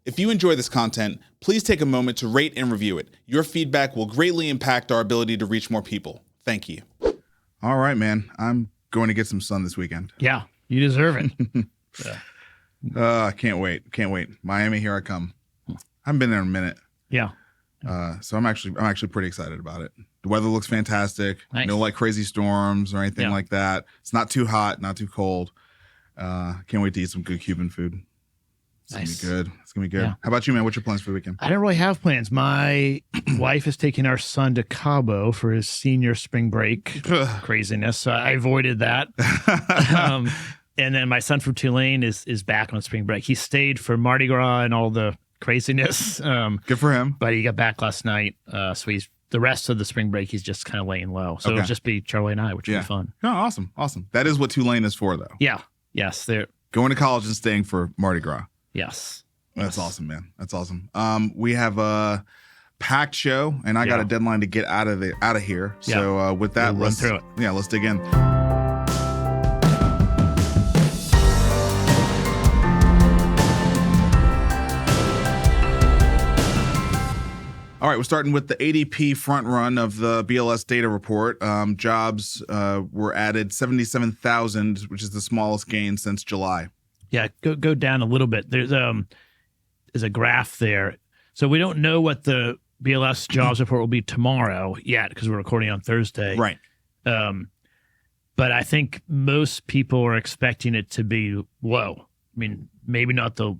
If you enjoy this content, please take a moment to rate and review it. Your feedback will greatly impact our ability to reach more people. Thank you. All right, man. I'm going to get some sun this weekend. Yeah, you deserve it. Can't wait. Can't wait. Miami, here I come. I haven't been there in a minute. Yeah. So I'm actually pretty excited about it. The weather looks fantastic. Nice. No like crazy storms or anything like that. It's not too hot, not too cold. Can't wait to eat some good Cuban food. It's gonna be good. It's gonna be good. Yeah. How about you, man? What's your plans for the weekend? I don't really have plans. My wife is taking our son to Cabo for his senior spring break craziness. So I avoided that. And then my son from Tulane is back on spring break. He stayed for Mardi Gras and all the craziness. Good for him. But he got back last night. So he's the rest of the spring break, he's just kind of laying low. So it'll just be Charlie and I, which will be fun. Oh, awesome. Awesome. That is what Tulane is for, though. Yeah. Yes. They're going to college and staying for Mardi Gras. Yes. That's awesome, man. That's awesome. We have a packed show, and I got a deadline to get out of here. So with that, let's run through it. Yeah, let's dig in. All right, we're starting with the ADP front run of the BLS data report. Jobs were added 77,000, which is the smallest gain since July. Yeah, go down a little bit. There's a graph there. So we don't know what the BLS jobs report will be tomorrow yet because we're recording on Thursday. Right. But I think most people are expecting it to be low. I mean, maybe not the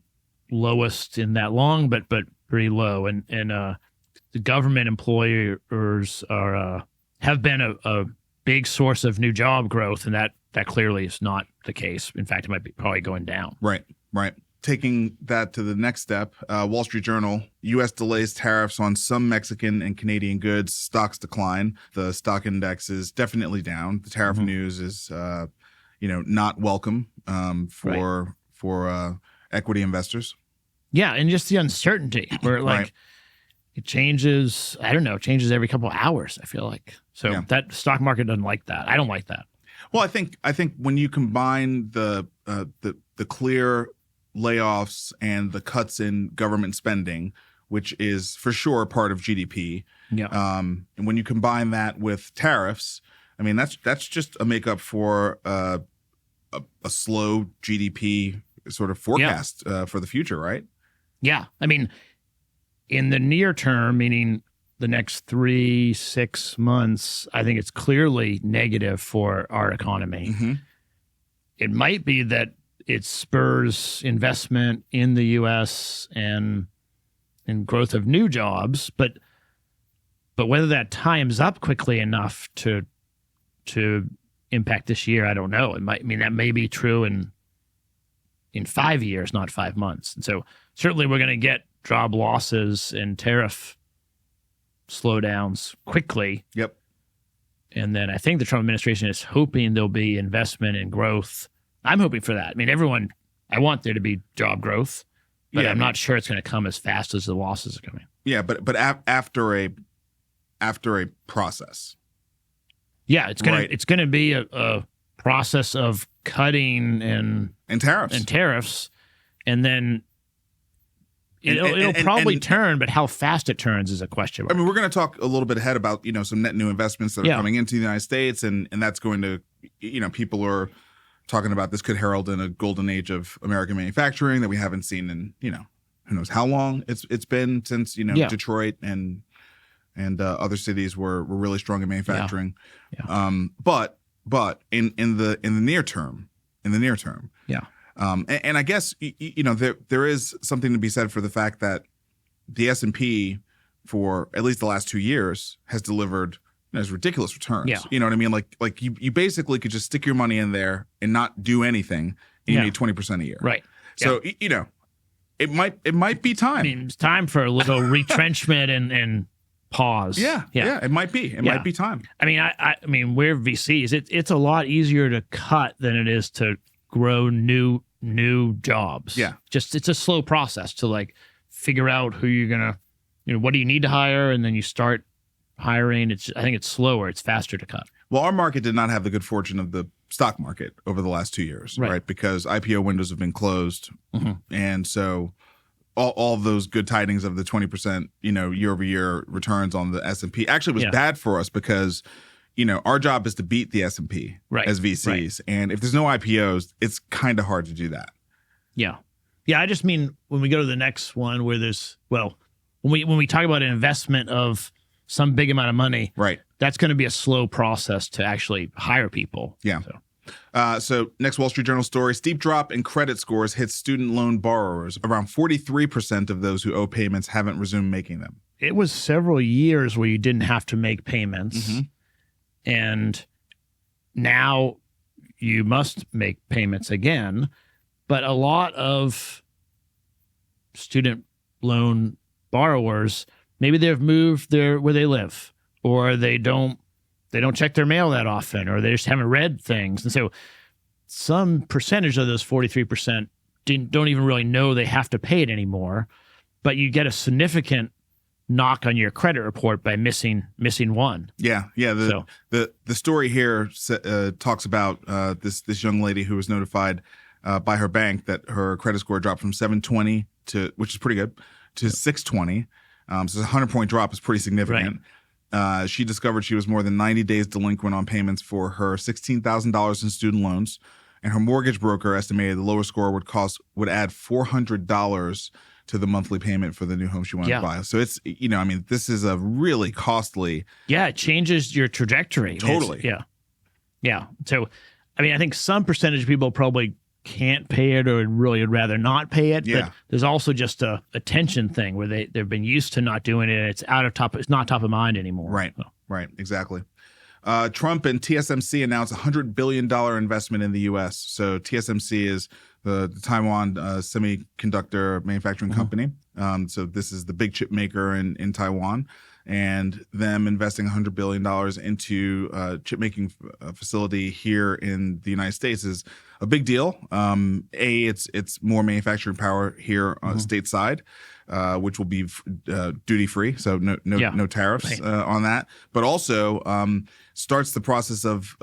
lowest in that long, but pretty low. And the government employers have been a big source of new job growth, and that clearly is not the case. In fact, it might be probably going down. Right. Taking that to the next step, Wall Street Journal, U.S. delays tariffs on some Mexican and Canadian goods, stocks decline. The stock index is definitely down. The tariff news is, not welcome for equity investors. Yeah, and just the uncertainty where it changes. I don't know, changes every couple of hours. I feel like that stock market doesn't like that. I don't like that. Well, I think when you combine the clear layoffs and the cuts in government spending, which is for sure part of GDP, and when you combine that with tariffs, I mean that's just a makeup for a slow GDP sort of forecast for the future, right? Yeah, I mean, in the near term, meaning the next 3-6 months, I think it's clearly negative for our economy. Mm-hmm. It might be that it spurs investment in the U.S. and growth of new jobs, but whether that times up quickly enough to impact this year, I don't know. That may be true in 5 years, not 5 months. And so certainly we're going to get job losses and tariff slowdowns quickly. Yep. And then I think the Trump administration is hoping there'll be investment and growth. I'm hoping for that. I mean, I want there to be job growth, but I'm not sure it's going to come as fast as the losses are coming. Yeah, but after a process. Yeah, it's going to be a process of cutting and tariffs, and then it'll probably turn, but how fast it turns is a question mark. I mean, we're going to talk a little bit ahead about some net new investments that are coming into the United States, and that's going to people are talking about this could herald in a golden age of American manufacturing that we haven't seen in who knows how long it's been since Detroit and other cities were really strong in manufacturing. But in the near term, and I guess there is something to be said for the fact that the S&P for at least the last 2 years has delivered ridiculous returns. Yeah. You know what I mean? Like you basically could just stick your money in there and not do anything, and you made 20% a year. Right. So it might be time. I mean, it's time for a little retrenchment and pause. Yeah. It might be. It might be time. I mean, we're VCs. It's a lot easier to cut than it is to grow new jobs. Yeah. It's a slow process to figure out who you're gonna, what do you need to hire, and then you start hiring. I think it's slower. It's faster to cut. Well, our market did not have the good fortune of the stock market over the last 2 years, right? Because IPO windows have been closed, and so all those good tidings of the 20%, year over year returns on the S&P actually was bad for us because, our job is to beat the S&P as VCs. Right. And if there's no IPOs, it's kind of hard to do that. Yeah. Yeah. I just mean when we go to the next one where when we talk about an investment of some big amount of money, right, that's going to be a slow process to actually hire people. Yeah. So next Wall Street Journal story, steep drop in credit scores hits student loan borrowers. Around 43% of those who owe payments haven't resumed making them. It was several years where you didn't have to make payments. Mm-hmm. And now you must make payments again. But a lot of student loan borrowers, maybe they've moved where they live, or they don't check their mail that often, or they just haven't read things. And so some percentage of those 43% don't even really know they have to pay it anymore, but you get a significant knock on your credit report by missing one. Yeah. The story here talks about this young lady who was notified by her bank that her credit score dropped from 720 which is pretty good, to 620. So a 100-point drop is pretty significant. Right. She discovered she was more than 90 days delinquent on payments for her $16,000 in student loans, and her mortgage broker estimated the lower score would add $400 to the monthly payment for the new home she wanted to buy. So it's, this is a really costly. Yeah, it changes your trajectory. Totally. Yeah. So, I think some percentage of people probably can't pay it or really would rather not pay it. Yeah. But there's also just a attention thing where they've been used to not doing it. It's it's not top of mind anymore. Right. So. Right. Exactly. Trump and TSMC announced $100 billion investment in the U.S. So TSMC is the Taiwan semiconductor manufacturing company. So this is the big chip maker in Taiwan, and them investing $100 billion into a chip making facility here in the United States is a big deal. It's more manufacturing power here stateside, which will be duty free, so no tariffs on that. But also starts the process of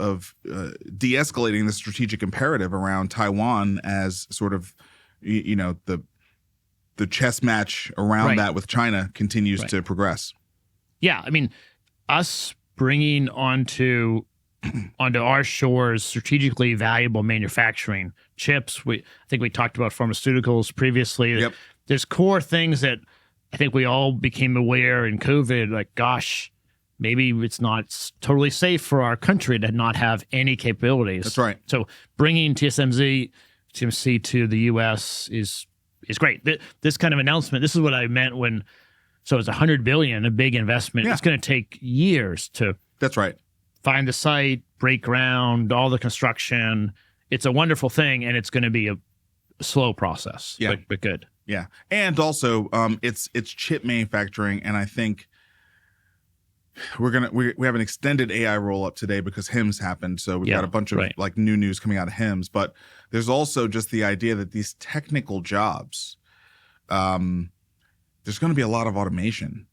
de-escalating the strategic imperative around Taiwan as sort of the chess match around that with China continues to progress. Yeah, us bringing onto our shores strategically valuable manufacturing chips. I think we talked about pharmaceuticals previously. Yep. There's core things that I think we all became aware in COVID, like, gosh, maybe it's not totally safe for our country to not have any capabilities. That's right. So bringing TSMC to the U.S. is great. This kind of announcement, this is what I meant when, so it's $100 billion, a big investment. Yeah. It's going to take years to That's right. find the site, break ground, all the construction. It's a wonderful thing, and it's going to be a slow process, but good. Yeah. And also it's chip manufacturing, and I think we have an extended AI roll up today because HIMSS happened. So we've got a bunch of like new news coming out of HIMSS, but there's also just the idea that these technical jobs, there's going to be a lot of automation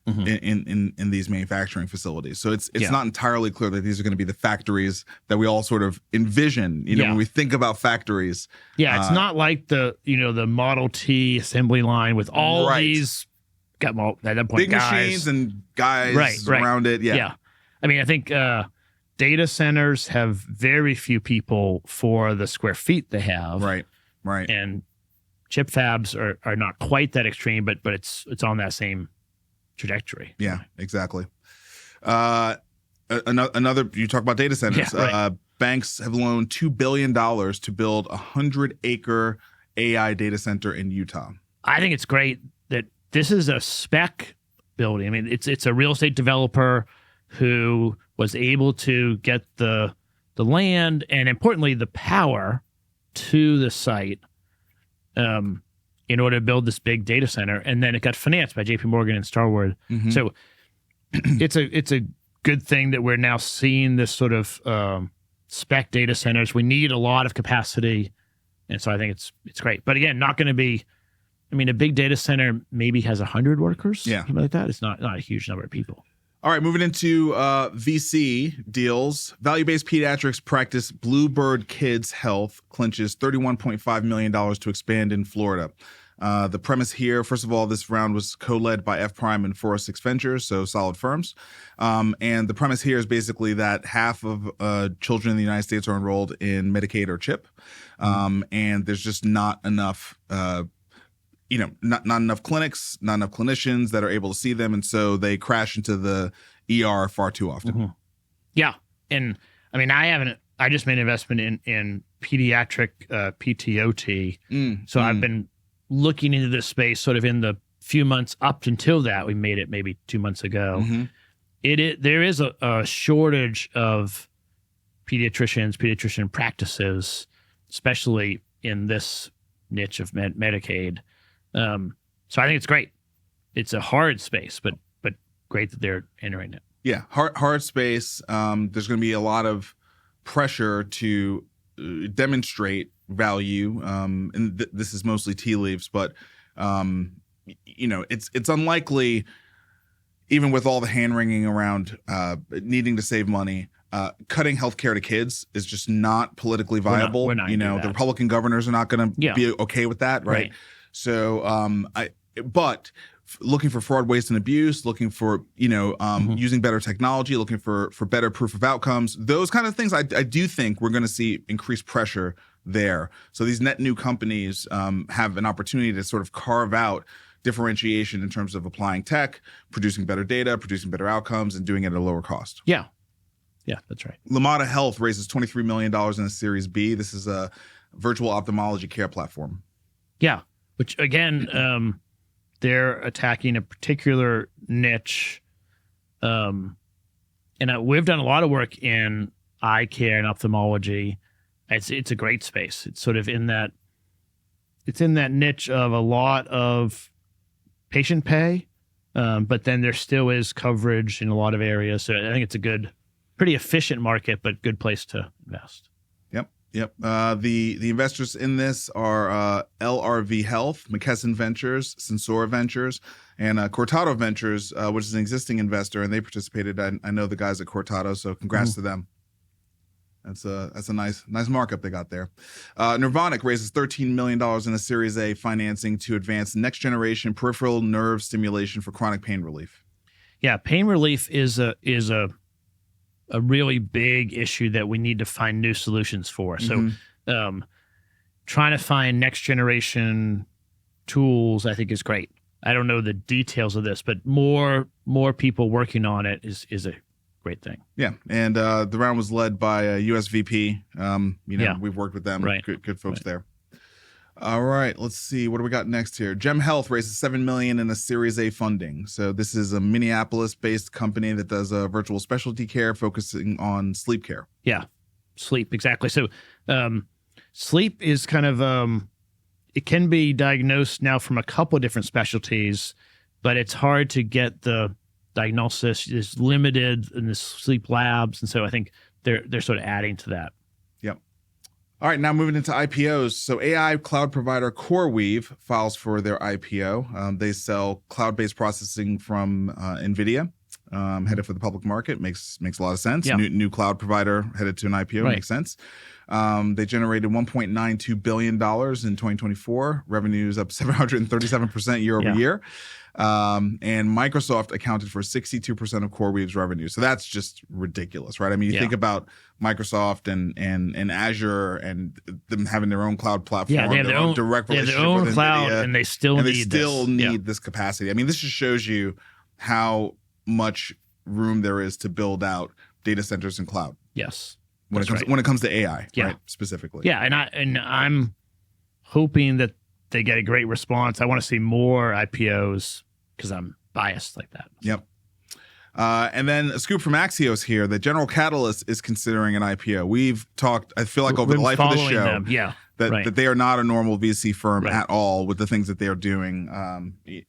in these manufacturing facilities. So it's not entirely clear that these are going to be the factories that we all sort of envision, when we think about factories. Yeah. It's not like the Model T assembly line with all these at that point, big machines and guys around it. Yeah. I think data centers have very few people for the square feet they have. Right. And chip fabs are not quite that extreme, but it's on that same trajectory. Yeah, exactly. Another, you talk about data centers. Banks have loaned $2 billion to build a 100-acre AI data center in Utah. I think it's great that this is a spec building. It's a real estate developer who was able to get the land and, importantly, the power to the site in order to build this big data center, and then it got financed by JP Morgan and Starwood. Mm-hmm. So it's a good thing that we're now seeing this sort of spec data centers. We need a lot of capacity, and so I think it's great. But again, not going to be. A big data center maybe has 100 workers, something like that. It's not a huge number of people. All right, moving into VC deals. Value-based pediatrics practice Bluebird Kids Health clinches $31.5 million to expand in Florida. The premise here, first of all, this round was co-led by F Prime and 406 Ventures, so solid firms. And the premise here is basically that half of children in the United States are enrolled in Medicaid or CHIP, and there's just not enough. Not enough clinics, not enough clinicians that are able to see them, and so they crash into the ER far too often. Yeah, and I mean, I just made an investment in pediatric PTOT, so I've been looking into this space sort of in the few months up until that. We made it maybe 2 months ago. There is a shortage of pediatrician practices, especially in this niche of Medicaid. So I think it's great. It's a hard space, but great that they're entering it. Yeah, hard space. There's going to be a lot of pressure to demonstrate value, and this is mostly tea leaves, but it's unlikely, even with all the hand wringing around needing to save money. Cutting healthcare to kids is just not politically viable. We're not the Republican governors are not going to be okay with that, right? So, but looking for fraud, waste, and abuse, looking for using better technology, looking for better proof of outcomes, those kind of things, I do think we're going to see increased pressure there. So these net new companies have an opportunity to sort of carve out differentiation in terms of applying tech, producing better data, producing better outcomes, and doing it at a lower cost. Yeah, that's right. Lumata Health raises $23 million in a Series B. This is a virtual ophthalmology care platform. Yeah, which again, they're attacking a particular niche. And we've done a lot of work in eye care and ophthalmology. It's a great space. It's sort of in that niche of a lot of patient pay, but then there still is coverage in a lot of areas. So I think it's a pretty efficient market, but good place to invest. Yep. The investors in this are LRV Health, McKesson Ventures, Sensora Ventures, and Cortado Ventures, which is an existing investor, and they participated. I know the guys at Cortado, so congrats to them. That's a nice markup they got there. Nervonik raises $13 million in a Series A financing to advance next generation peripheral nerve stimulation for chronic pain relief. Yeah, pain relief is a really big issue that we need to find new solutions for. So trying to find next generation tools, I think, is great. I don't know the details of this, but more people working on it is a great thing. Yeah, and the round was led by USVP. We've worked with them. Right. Good folks there. All right, let's see. What do we got next here? Gem Health raises $7 million in a Series A funding. So this is a Minneapolis-based company that does virtual specialty care focusing on sleep care. Yeah, sleep, exactly. So sleep is kind of, it can be diagnosed now from a couple of different specialties, but it's hard to get the diagnosis. Is limited in the sleep labs. And so I think they're sort of adding to that. All right, now moving into IPOs. So AI cloud provider CoreWeave files for their IPO. They sell cloud-based processing from NVIDIA, headed for the public market. Makes a lot of sense. Yeah. New cloud provider headed to an IPO makes sense. They generated $1.92 billion in 2024. Revenues up 737% year over year. And Microsoft accounted for 62% of CoreWeave's revenue. So that's just ridiculous, right? I mean, you think about Microsoft and Azure and them having their own cloud platform. Yeah, they have their own direct relationship their own with cloud, NVIDIA, and they still need this capacity. I mean, this just shows you how much room there is to build out data centers and cloud. Yes. When it comes to AI, right, specifically. Yeah, and I'm hoping that they get a great response. I want to see more IPOs because I'm biased like that. Yep. And then a scoop from Axios here that General Catalyst is considering an IPO. We've talked, I feel like over the life of the show, that they are not a normal VC firm at all with the things that they are doing.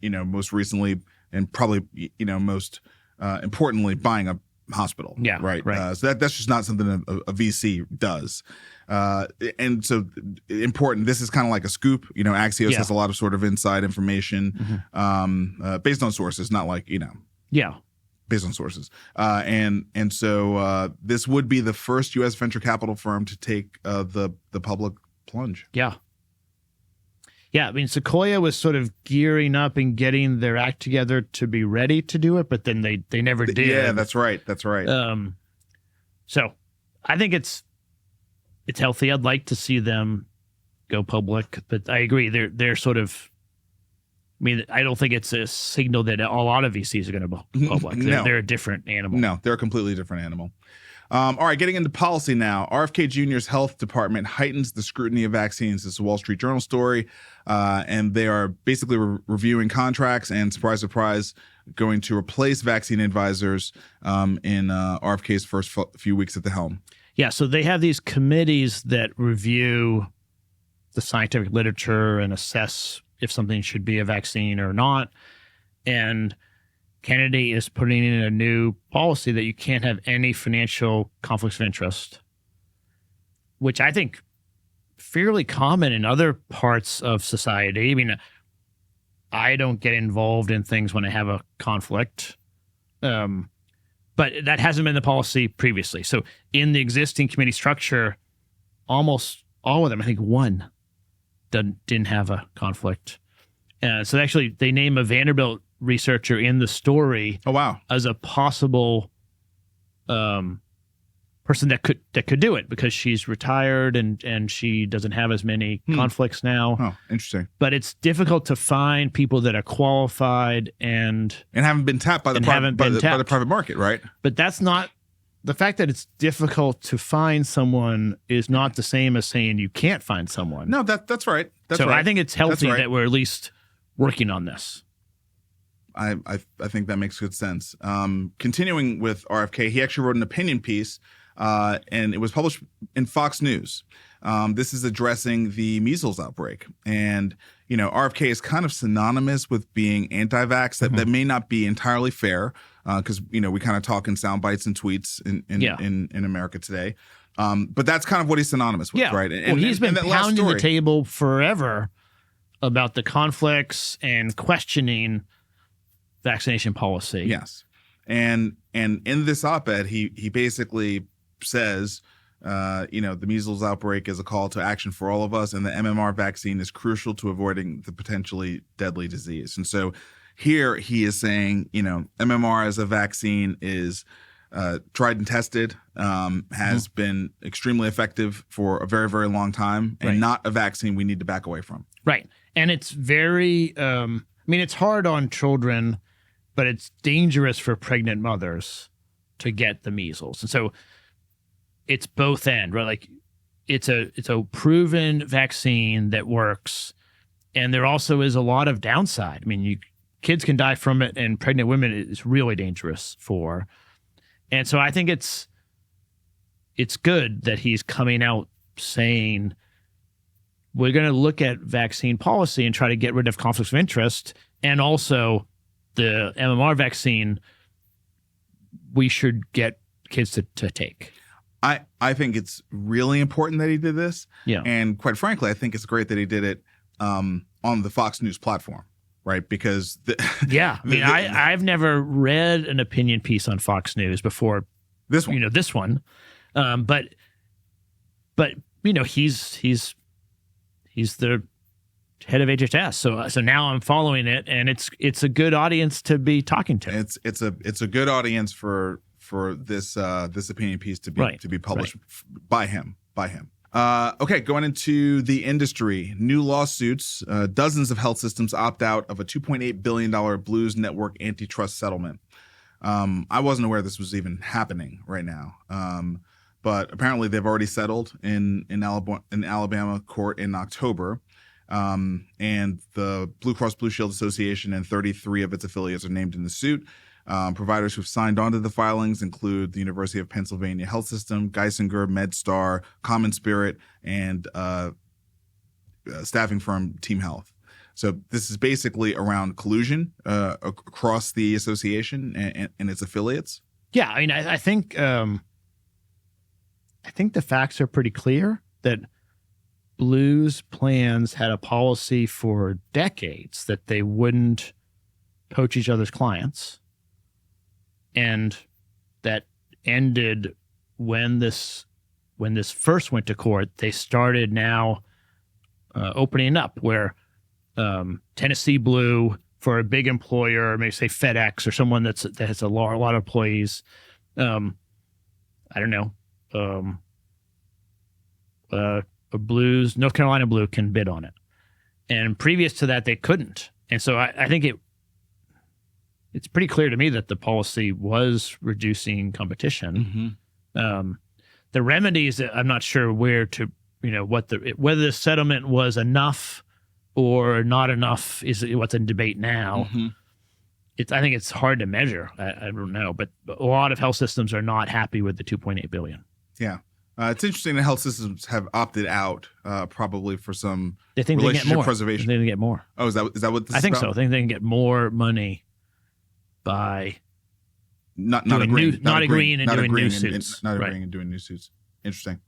Most recently and probably most importantly, buying a hospital. Yeah. Right. So that's just not something a VC does. And so important. This is kind of like a scoop. Axios has a lot of sort of inside information based on sources, not like based on sources. And so this would be the first U.S. venture capital firm to take the public plunge. Yeah. Yeah, I mean, Sequoia was sort of gearing up and getting their act together to be ready to do it, but then they never did. Yeah, that's right. That's right. So I think it's healthy. I'd like to see them go public, but I agree. They're sort of. I mean, I don't think it's a signal that a lot of VCs are going to go public. They're a different animal. No, they're a completely different animal. All right, getting into policy now. RFK Jr.'s health department heightens the scrutiny of vaccines. This is a Wall Street Journal story, and they are basically reviewing contracts and, surprise, surprise, going to replace vaccine advisors in RFK's first few weeks at the helm. Yeah, so they have these committees that review the scientific literature and assess if something should be a vaccine or not. And Kennedy is putting in a new policy that you can't have any financial conflicts of interest, which I think fairly common in other parts of society. I mean, I don't get involved in things when I have a conflict, but that hasn't been the policy previously. So in the existing committee structure, almost all of them, I think one, didn't have a conflict. So actually, they name a Vanderbilt researcher in the story. Oh, wow. As a possible person that could do it because she's retired and she doesn't have as many conflicts now. Oh, interesting. But it's difficult to find people that are qualified and haven't been tapped by the private market, right? But that's not. The fact that it's difficult to find someone is not the same as saying you can't find someone. No, that's right. So I think it's healthy that we're at least working on this. I think that makes good sense. Continuing with RFK, he actually wrote an opinion piece, and it was published in Fox News. This is addressing the measles outbreak. And, RFK is kind of synonymous with being anti-vax. That may not be entirely fair because, we kind of talk in sound bites and tweets in America today. But that's kind of what he's synonymous with, right? And he's been pounding the table forever about the conflicts and questioning vaccination policy. Yes. And in this op-ed, he basically says, the measles outbreak is a call to action for all of us, and the MMR vaccine is crucial to avoiding the potentially deadly disease. And so here he is saying, MMR as a vaccine is tried and tested, has been extremely effective for a very, very long time, and not a vaccine we need to back away from. Right. And it's very, it's hard on children, but it's dangerous for pregnant mothers to get the measles. And so it's both end, right? Like it's a proven vaccine that works. And there also is a lot of downside. I mean, kids can die from it, and pregnant women is really dangerous for. And so I think it's good that he's coming out saying we're going to look at vaccine policy and try to get rid of conflicts of interest, and also the MMR vaccine we should get kids to take. I think it's really important that he did this. Yeah. And quite frankly, I think it's great that he did it on the Fox News platform, right? Because I've never read an opinion piece on Fox News before this one. This one. But he's the head of HHS. So now I'm following it, and it's a good audience to be talking to. It's a good audience for this opinion piece to be published by him. Okay, going into the industry, new lawsuits. Dozens of health systems opt out of a $2.8 billion Blues Network antitrust settlement. I wasn't aware this was even happening right now, but apparently they've already settled in Alabama court in October. And the Blue Cross Blue Shield Association and 33 of its affiliates are named in the suit. Providers who've signed on to the filings include the University of Pennsylvania Health System, Geisinger, MedStar, Common Spirit, and staffing firm Team Health. So this is basically around collusion across the association and its affiliates. Yeah, I mean, I think the facts are pretty clear that Blues plans had a policy for decades that they wouldn't poach each other's clients. And that ended when this first went to court. They started now opening up where Tennessee Blue for a big employer, maybe say FedEx or someone that has a lot of employees. I don't know. A North Carolina Blue can bid on it. And previous to that, they couldn't. And so I think it's pretty clear to me that the policy was reducing competition. The remedies, I'm not sure where to, whether the settlement was enough or not enough is what's in debate now. I think it's hard to measure. I don't know, but a lot of health systems are not happy with the $2.8 billion. Yeah. It's interesting that health systems have opted out, probably for some they think relationship they get more. preservation. They can get more. Oh, is that what this I is think about? so. I think they can get more money by not agreeing and not doing new agreeing suits. Not agreeing and doing new suits. Interesting.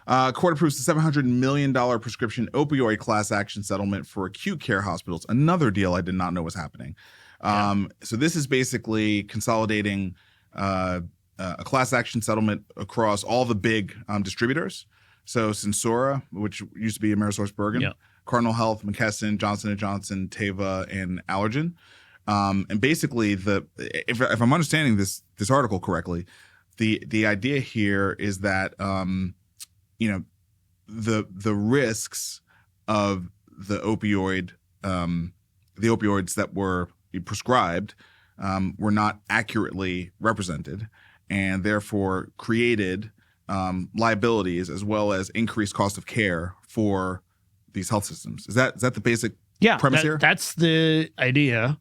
Court approves the $700 million prescription opioid class action settlement for acute care hospitals. Another deal I did not know was happening. So this is basically consolidating a class action settlement across all the big distributors. So Censura, which used to be AmerisourceBergen, Cardinal Health, McKesson, Johnson & Johnson, Teva, and Allergan. And basically, if I'm understanding this article correctly, the idea here is that the risks of the opioids that were prescribed were not accurately represented, and therefore created liabilities as well as increased cost of care for these health systems. Is that the basic premise here? That's the idea.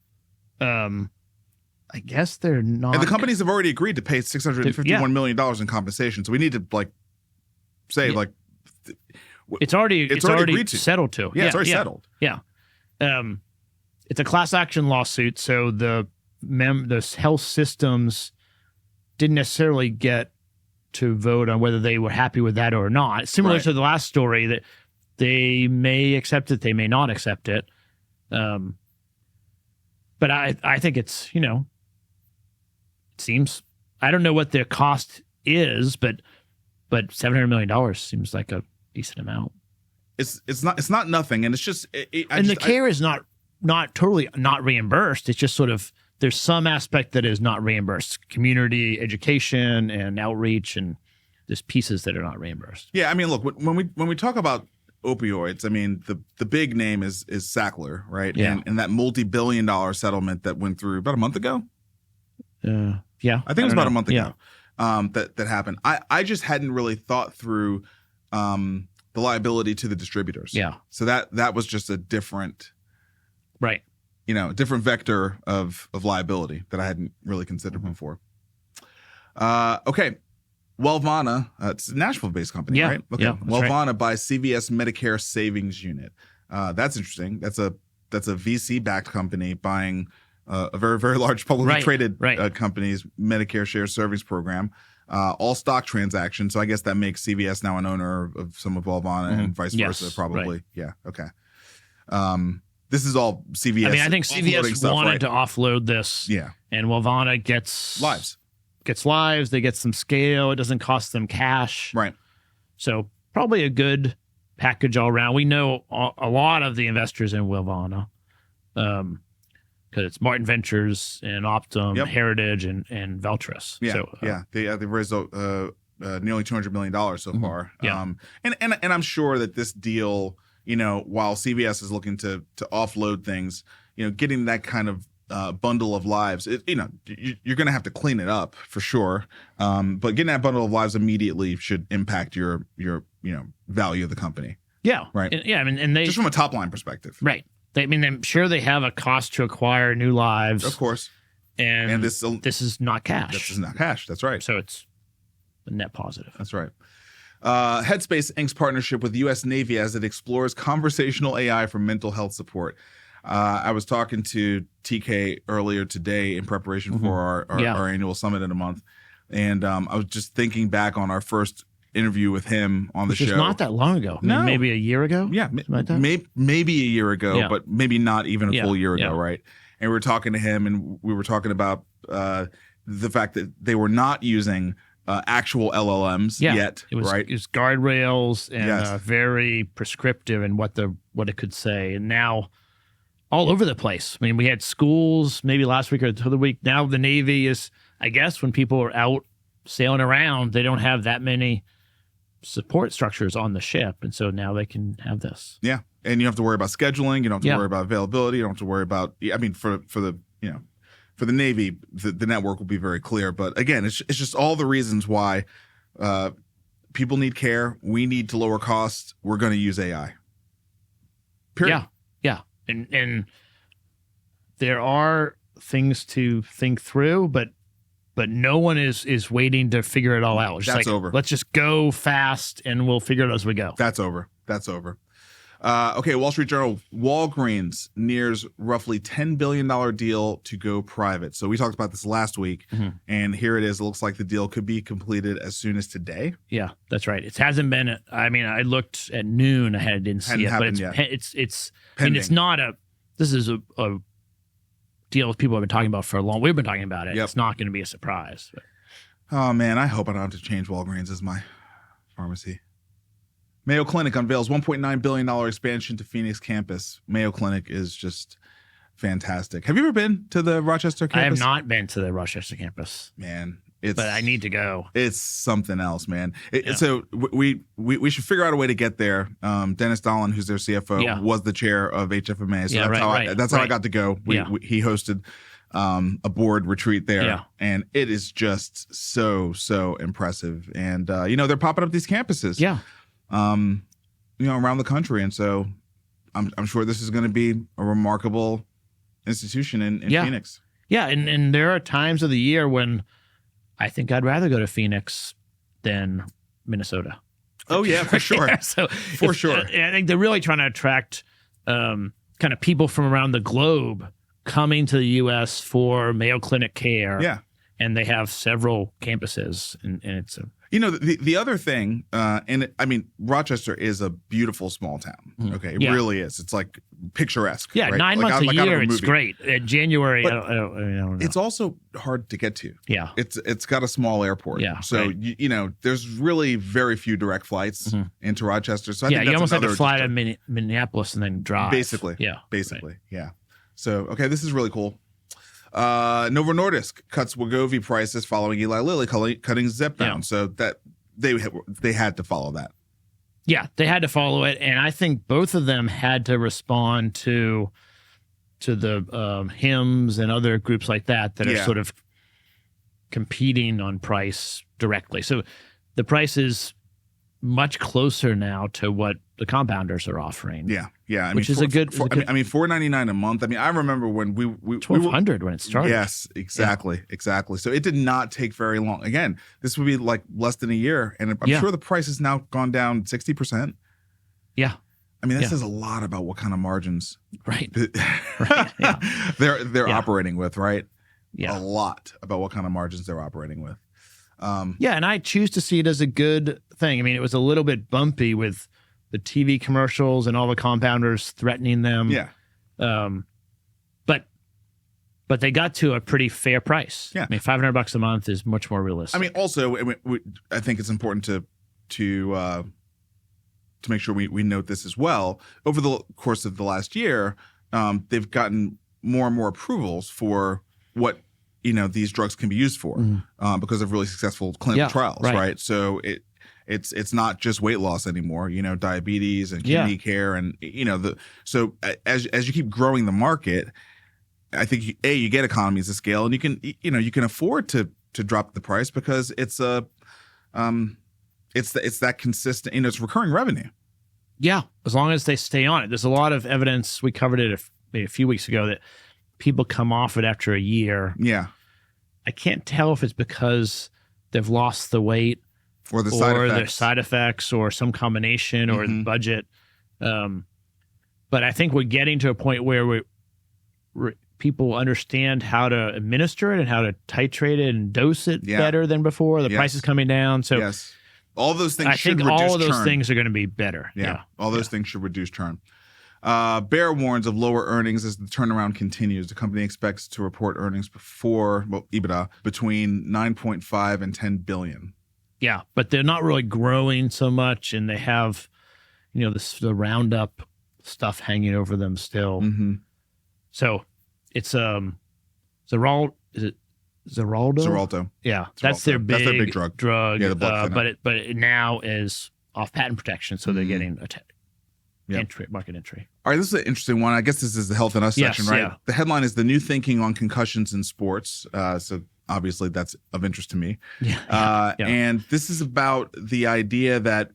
I guess they're not. And the companies have already agreed to pay $651 million in compensation. So we need to say it's already settled to. Yeah, it's already settled. Yeah. It's a class action lawsuit, so the health systems didn't necessarily get to vote on whether they were happy with that or not. Similar to the last story, that they may accept it, they may not accept it. But I think it's, it seems, I don't know what their cost is, but $700 million seems like a decent amount. It's not nothing, and it's just the care is not totally not reimbursed. It's just sort of, there's some aspect that is not reimbursed, community education and outreach, and there's pieces that are not reimbursed. Yeah, I mean, look, when we talk about opioids, I mean, the big name is Sackler, right? Yeah. And that multi-billion-dollar settlement that went through about a month ago. Yeah, I think it was about a month ago. That happened. I just hadn't really thought through the liability to the distributors. Yeah. So that was just a different, right? Different vector of liability that I hadn't really considered before. Okay. Wellvana, it's a Nashville-based company, right? Okay. Yeah, Wellvana buys CVS Medicare Savings Unit. That's interesting. That's a VC-backed company buying a very, very large publicly traded company's Medicare Shared Savings Program. All stock transaction. So I guess that makes CVS now an owner of some of Wellvana and vice versa, probably. Right. Yeah. Okay. This is all CVS. I mean, I think CVS wanted to offload this. Yeah. And Wellvana gets lives. They get some scale. It doesn't cost them cash. Right. So probably a good package all around. We know a lot of the investors in Wellvana, because it's Martin Ventures and Optum, Heritage, and Veltris. Yeah. So, They raised nearly $200 million so far. Yeah. And I'm sure that this deal, while CVS is looking to offload things, getting that kind of bundle of lives, you're going to have to clean it up for sure. But getting that bundle of lives immediately should impact your value of the company. Yeah. Right. And they, just from a top line perspective. Right. I'm sure they have a cost to acquire new lives. Of course. And this is not cash. This is not cash. That's right. So it's a net positive. That's right. Headspace Inc.'s partnership with the U.S. Navy as it explores conversational AI for mental health support. I was talking to TK earlier today in preparation for our annual summit in a month. And I was just thinking back on our first interview with him on the show. Which is not that long ago. No. Maybe a year ago? Yeah. Like maybe a year ago, but maybe not even a full year ago, Yeah. right? And we were talking to him, and we were talking about the fact that they were not using actual LLMs yet, right? It was guardrails and very prescriptive in what it could say. And now all over the place. I mean, we had schools maybe last week or the other week. Now the Navy is, I guess, when people are out sailing around, they don't have that many support structures on the ship. And so now they can have this. Yeah. And you don't have to worry about scheduling. You don't have to worry about availability. You don't have to worry about, I mean, for the Navy, the network will be very clear. But again, it's just all the reasons why people need care. We need to lower costs. We're going to use AI. Period. Yeah. And there are things to think through, but no one is waiting to figure it all out. It's That's over. Let's just go fast and we'll figure it as we go. That's over. Okay, Wall Street Journal, Walgreens nears roughly $10 billion deal to go private. So we talked about this last week, and here it is. It looks like the deal could be completed as soon as today. Yeah, that's right. It hasn't been, I mean, I looked at noon. I didn't see it, but it's I mean, it's not this is a deal people have been talking about for a long, we've been talking about it. Yep. It's not going to be a surprise. But. Oh man, I hope I don't have to change Walgreens as my pharmacy. Mayo Clinic unveils $1.9 billion expansion to Phoenix campus. Mayo Clinic is just fantastic. Have you ever been to the Rochester campus? I have not been to the Rochester campus. Man, but I need to go. It's something else, man. So we should figure out a way to get there. Dennis Dolan, who's their CFO, was the chair of HFMA. So that's how I got to go. He hosted a board retreat there, and it is just so impressive. And they're popping up these campuses. Yeah. Around the country. And so I'm sure this is going to be a remarkable institution in Phoenix. Yeah. And there are times of the year when I think I'd rather go to Phoenix than Minnesota. Oh yeah, for sure. For sure. I think they're really trying to attract kind of people from around the globe coming to the U.S. for Mayo Clinic care. Yeah. And they have several campuses, and it's a... the other thing, Rochester is a beautiful small town. Okay, it really is. It's like picturesque. Yeah, right? 9 months a year, it's great. January, I don't know. It's also hard to get to. Yeah, it's got a small airport. Yeah, so there's really very few direct flights into Rochester. So I think you almost have to fly to Minneapolis and then drive. Basically, yeah. So okay, this is really cool. Novo Nordisk cuts Wegovy prices following Eli Lilly cutting Zepbound. So that they had to follow that. Yeah, they had to follow it, and I think both of them had to respond to the HIMSS and other groups like that are sort of competing on price directly. So the price is much closer now to what the compounders are offering. Yeah. Which is a good. $4.99 a month. I mean, I remember when we $1,200 when it started. Yes, exactly. So it did not take very long. Again, this would be like less than a year, and I'm sure the price has now gone down 60%. Yeah. I mean, that says a lot about what kind of margins Yeah. they're operating with, right? Yeah. A lot about what kind of margins they're operating with. And I choose to see it as a good thing. I mean, it was a little bit bumpy with the TV commercials and all the compounders threatening them. Yeah. But they got to a pretty fair price. Yeah. I mean, $500 a month is much more realistic. I mean, also, I think it's important to make sure we note this as well. Over the course of the last year, they've gotten more and more approvals for what these drugs can be used for because of really successful clinical trials, right? So it's not just weight loss anymore. Diabetes and kidney care, and so as you keep growing the market, I think you get economies of scale, and you can afford to drop the price because it's that consistent. It's recurring revenue. Yeah, as long as they stay on it. There's a lot of evidence. We covered it maybe a few weeks ago that people come off it after a year. Yeah. I can't tell if it's because they've lost the weight or their side effects or some combination or the budget. But I think we're getting to a point where people understand how to administer it and how to titrate it and dose it better than before. The price is coming down. So all those things should reduce churn. I think all of those things are going to be better. Yeah. All those things should reduce churn. Bayer warns of lower earnings as the turnaround continues. The company expects to report earnings EBITDA between 9.5 and 10 billion. Yeah, but they're not really growing so much, and they have, the Roundup stuff hanging over them still. So it's Xaraldo. Is it Xaraldo? Xaraldo. Yeah, that's their big drug. Yeah, the blood thinner. but it now is off patent protection, so they're getting market entry. All right, this is an interesting one. I guess this is the Health and Us section, right? Yeah. The headline is The New Thinking on Concussions in Sports. So obviously that's of interest to me. And this is about the idea that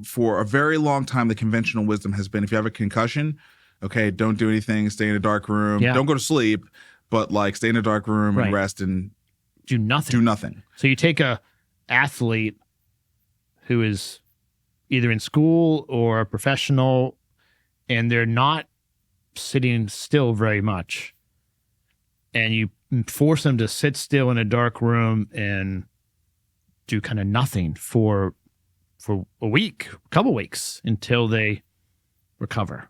for a very long time, the conventional wisdom has been if you have a concussion, okay, don't do anything, stay in a dark room, don't go to sleep, but like stay in a dark room and rest and do nothing. So you take a athlete who is either in school or a professional, and they're not sitting still very much, and you force them to sit still in a dark room and do kind of nothing for a week, a couple weeks, until they recover.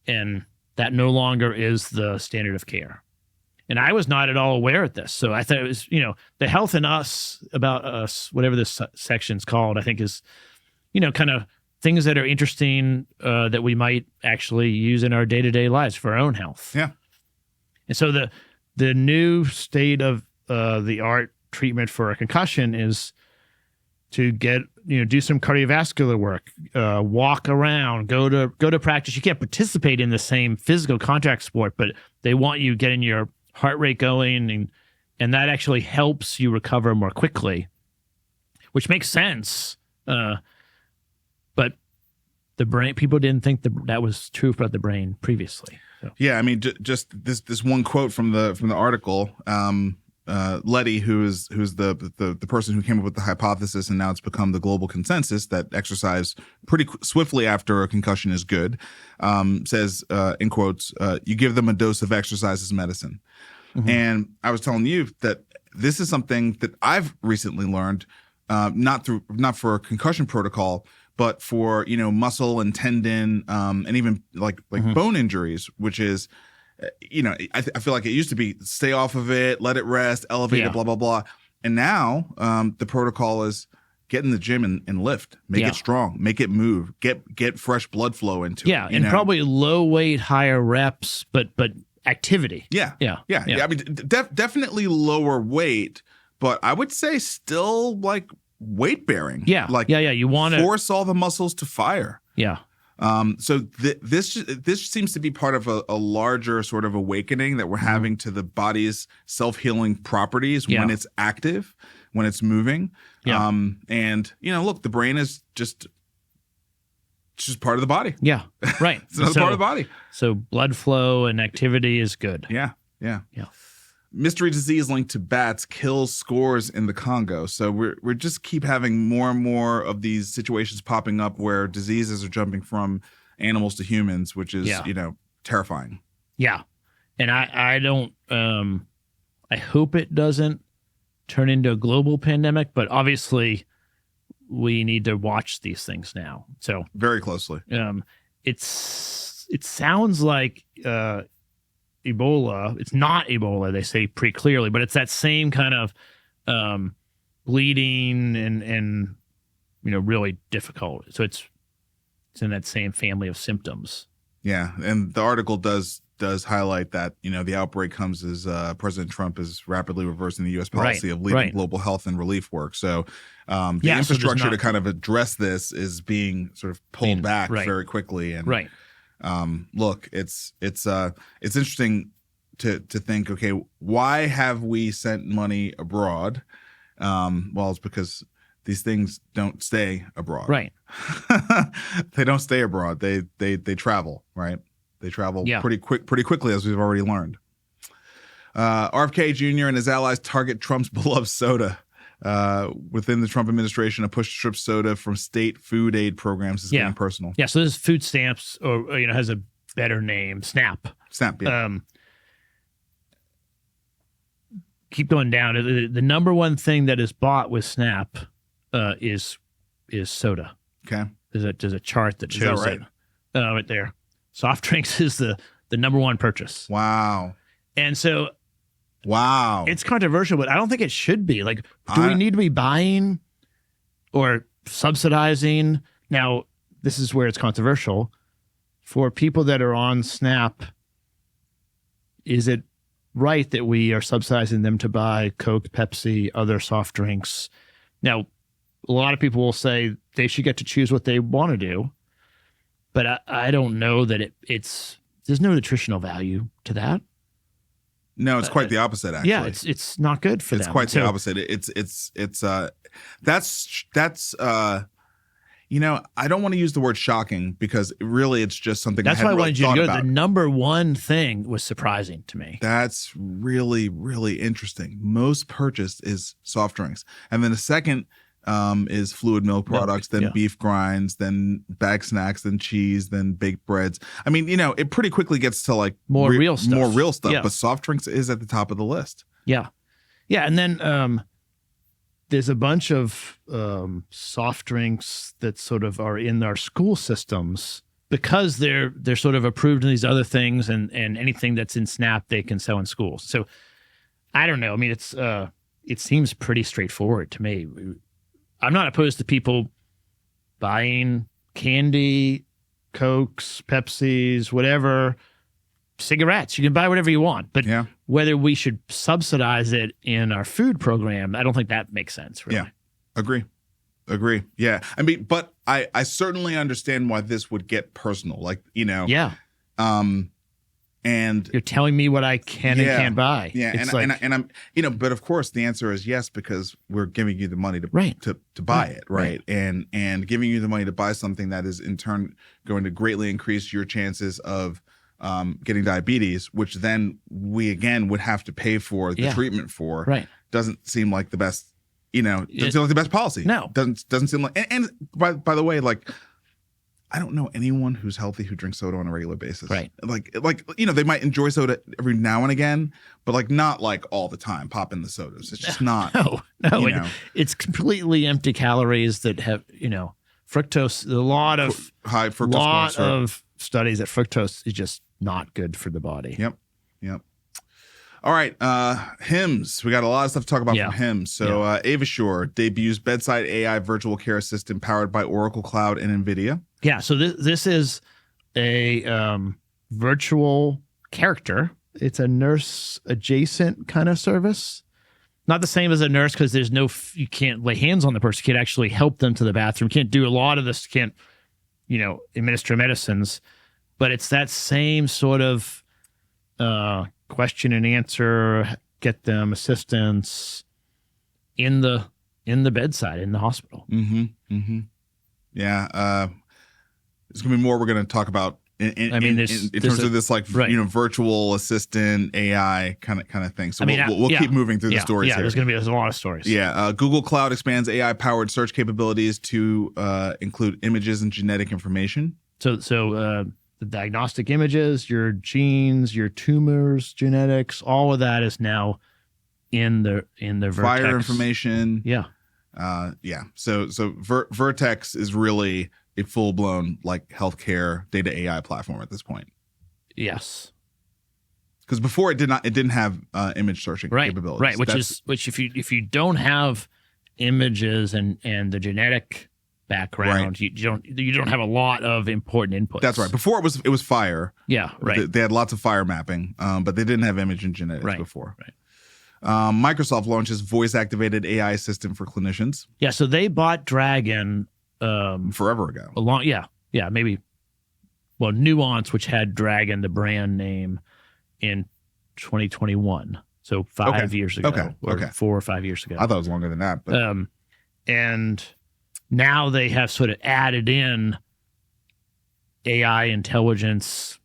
And that no longer is the standard of care. And I was not at all aware of this. So I thought it was, the Health and Us, about us, whatever this section's called, I think is, kind of things that are interesting that we might actually use in our day-to-day lives for our own health. Yeah. And so the new state of the art treatment for a concussion is to get, do some cardiovascular work, walk around, go to practice. You can't participate in the same physical contact sport, but they want you getting your heart rate going, and that actually helps you recover more quickly, which makes sense. But the brain, people didn't think that was true about the brain previously. So. Yeah, I mean, just this one quote from the article. Letty, who's the person who came up with the hypothesis, and now it's become the global consensus that exercise pretty swiftly after a concussion is good, says in quotes, "You give them a dose of exercise as medicine." Mm-hmm. And I was telling you that this is something that I've recently learned, not for a concussion protocol, but for muscle and tendon, and even like bone injuries, which is. I feel like it used to be stay off of it, let it rest, elevate it, blah, blah, blah. And now the protocol is get in the gym and lift, make it strong, make it move, get fresh blood flow into it. Yeah, and probably low weight, higher reps, but activity. Yeah. I mean, definitely lower weight, but I would say still like weight bearing. Yeah, you want to force all the muscles to fire. Yeah. So this seems to be part of a larger sort of awakening that we're having to the body's self-healing properties when it's active, when it's moving. Yeah. And look, the brain is just part of the body. Yeah, right. It's another part of the body. So blood flow and activity is good. Yeah. Mystery disease linked to bats kills scores in the Congo. So we're just keep having more and more of these situations popping up where diseases are jumping from animals to humans, which is terrifying. Yeah, and I don't. I hope it doesn't turn into a global pandemic, but obviously we need to watch these things now. So very closely. It sounds like. Ebola. It's not Ebola, they say pretty clearly, but it's that same kind of bleeding and really difficult. So it's in that same family of symptoms. Yeah, and the article does highlight that the outbreak comes as President Trump is rapidly reversing the U.S. policy of leading global health and relief work. So the infrastructure to kind of address this is being sort of pulled back very quickly. And look, it's interesting to think, okay, why have we sent money abroad? Well, it's because these things don't stay abroad. Right. They don't stay abroad. They travel, right? They travel pretty quickly, as we've already learned. RFK Jr. and his allies target Trump's beloved soda. Within the Trump administration, a push to strip soda from state food aid programs is getting personal. Yeah, so this is food stamps, or has a better name, SNAP. SNAP, yeah. Keep going down. The number one thing that is bought with SNAP is soda. Okay. There's a chart that shows that right? It. Right there. Soft drinks is the number one purchase. Wow. And so. Wow. It's controversial, but I don't think it should be. Like, do we need to be buying or subsidizing? Now, this is where it's controversial. For people that are on SNAP, is it right that we are subsidizing them to buy Coke, Pepsi, other soft drinks? Now, a lot of people will say they should get to choose what they want to do, but I don't know that there's no nutritional value to that. No, it's quite the opposite, actually. Yeah, it's not good for them. It's quite the opposite. That's I don't want to use the word shocking because really it's just something that's I hadn't why I really wanted you to go. about. The number one thing was surprising to me. That's really, really interesting. Most purchased is soft drinks. And then the second is fluid milk products, then beef grinds, then bag snacks, then cheese, then baked breads. I mean, it pretty quickly gets to like more real stuff. Yeah. But soft drinks is at the top of the list. Yeah. Yeah. And then there's a bunch of soft drinks that sort of are in our school systems because they're sort of approved in these other things, and anything that's in SNAP they can sell in schools. So I don't know. I mean, it seems pretty straightforward to me. I'm not opposed to people buying candy, Cokes, Pepsis, whatever, cigarettes. You can buy whatever you want. But whether we should subsidize it in our food program, I don't think that makes sense, really. Yeah, agree. Yeah. I mean, but I certainly understand why this would get personal. Like, Yeah. And you're telling me what I can and can't buy. Yeah, and I'm, but of course the answer is yes, because we're giving you the money to buy it, right? And giving you the money to buy something that is in turn going to greatly increase your chances of getting diabetes, which then we again would have to pay for the treatment for. Right. Doesn't seem like the best, doesn't seem like the best policy. No. Doesn't seem like, and by the way, like, I don't know anyone who's healthy who drinks soda on a regular basis. Right. Like they might enjoy soda every now and again, but like not like all the time popping the sodas. It's just not. No. It's completely empty calories that have, fructose. A lot of high fructose of studies that fructose is just not good for the body. Yep. All right, HIMSS. We got a lot of stuff to talk about from HIMSS. So Avasure debuts bedside AI virtual care assistant powered by Oracle Cloud and NVIDIA. Yeah, so this is a virtual character. It's a nurse adjacent kind of service. Not the same as a nurse because you can't lay hands on the person. You can't actually help them to the bathroom. You can't do a lot of this. You can't, administer medicines. But it's that same sort of question and answer, get them assistance in the bedside, in the hospital. Yeah. There's going to be more we're going to talk about in terms of this virtual assistant AI kind of thing. So we'll keep moving through the stories here. There's a lot of stories. Yeah. Google Cloud expands AI-powered search capabilities to include images and genetic information. So the diagnostic images, your genes, your tumors, genetics, all of that is now in the Vertex. Fire information. Yeah. So Vertex is really a full-blown like healthcare data AI platform at this point. Yes. Because before it didn't have image searching capabilities. Right. Which if you don't have images and the genetic background, you don't have a lot of important inputs. That's right. Before it was fire. Yeah, right. They had lots of fire mapping, but they didn't have image and genetics before. Right. Microsoft launches voice-activated AI assistant for clinicians. Yeah, so they bought Dragon forever ago. Maybe. Well, Nuance, which had Dragon, the brand name, in 2021. So 5 years ago, or 4 or 5 years ago. I thought it was longer than that. But. And now they have sort of added in AI intelligence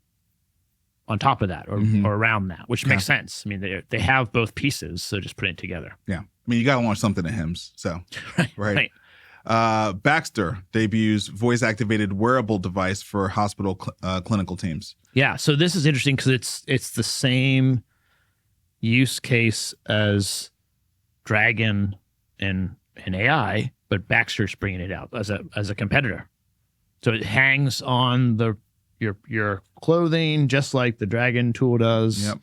on top of that, or around that, which makes sense. I mean, they have both pieces, so just put it together. Yeah, I mean, you got to launch something at HIMSS, so right. Baxter debuts voice-activated wearable device for hospital clinical teams. Yeah, so this is interesting because it's the same use case as Dragon and AI, but Baxter's bringing it out as a competitor. So it hangs on your clothing just like the Dragon tool does. Yep.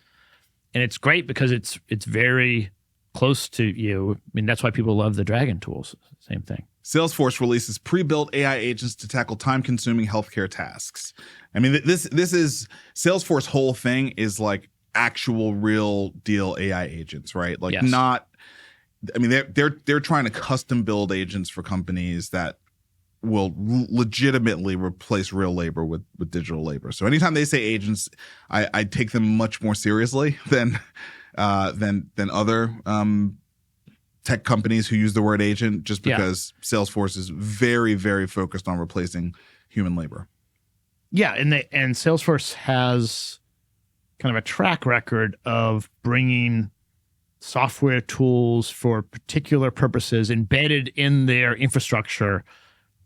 And it's great because it's very close to you. I mean, that's why people love the Dragon tools. Same thing. Salesforce releases pre-built AI agents to tackle time-consuming healthcare tasks. I mean, this is Salesforce whole thing is like actual real deal AI agents, right? Like Yes. not, I mean, they're trying to custom build agents for companies that will legitimately replace real labor with digital labor. So anytime they say agents, I take them much more seriously than other tech companies who use the word agent, just because Salesforce is very, very focused on replacing human labor. Yeah, and Salesforce has kind of a track record of bringing software tools for particular purposes embedded in their infrastructure.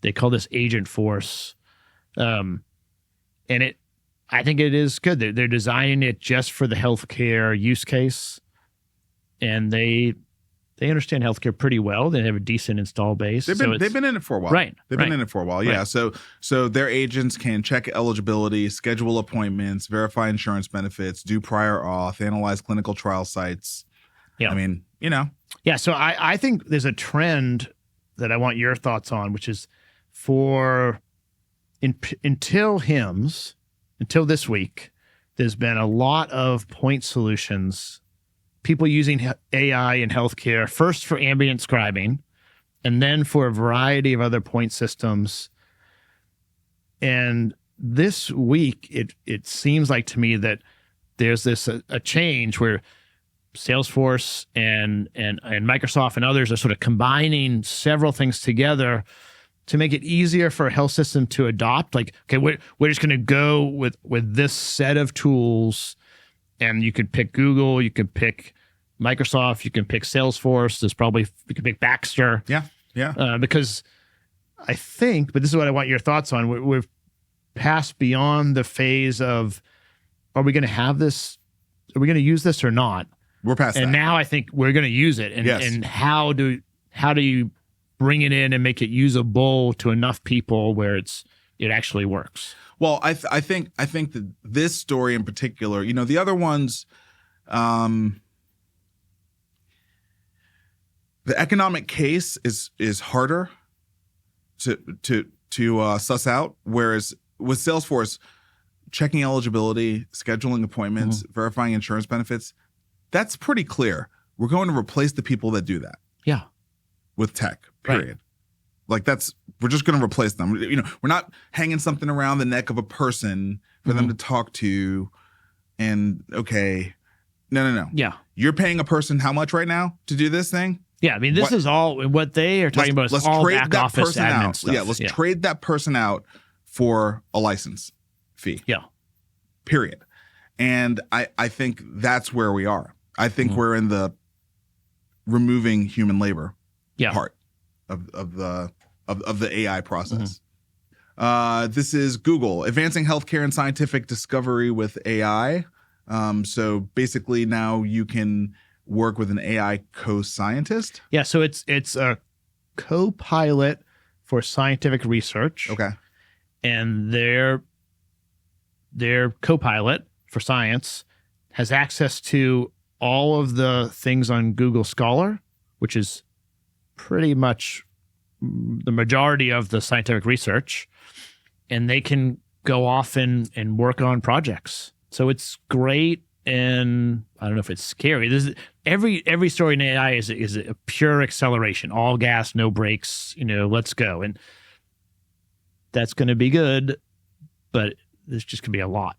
They call this Agent Force, and I think it is good. They're designing it just for the healthcare use case, and they understand healthcare pretty well. They have a decent install base. They've been in it for a while, right? They've been in it for a while, yeah. Right. So their agents can check eligibility, schedule appointments, verify insurance benefits, do prior auth, analyze clinical trial sites. Yeah, I mean, Yeah, so I think there's a trend that I want your thoughts on, which is until this week, there's been a lot of point solutions, people using AI in healthcare, first for ambient scribing, and then for a variety of other point systems. And this week, it seems like to me that there's a change where Salesforce and Microsoft and others are sort of combining several things together to make it easier for a health system to adopt. Like, okay, we're just going to go with this set of tools, and you could pick Google, you could pick Microsoft, you can pick Salesforce. You could pick Baxter. Yeah. Because I think, but this is what I want your thoughts on. We've passed beyond the phase of, are we going to have this? Are we going to use this or not? We're past that. And now I think we're going to use it. And, and how do you bring it in and make it usable to enough people where it actually works? Well, I think that this story in particular, the other ones, the economic case is harder to suss out. Whereas with Salesforce, checking eligibility, scheduling appointments, verifying insurance benefits, that's pretty clear. We're going to replace the people that do that. Yeah. With tech, period. Right. Like we're just going to replace them. We're not hanging something around the neck of a person for them to talk to. And no. Yeah. You're paying a person how much right now to do this thing? Yeah. I mean, this is all what they are talking about. Is all back office admin stuff. Yeah. Let's trade that person out for a license fee. Yeah. Period. And I think that's where we are. I think we're in the removing human labor part of the AI process. This is Google advancing healthcare and scientific discovery with AI. So basically, now you can work with an AI co-scientist. Yeah. So it's a co-pilot for scientific research. Okay. And their co-pilot for science has access to all of the things on Google Scholar, which is pretty much the majority of the scientific research, and they can go off and work on projects. So it's great, and I don't know if it's scary. Every story in AI is a pure acceleration, all gas, no brakes. Let's go, and that's going to be good, but there's just going to be a lot.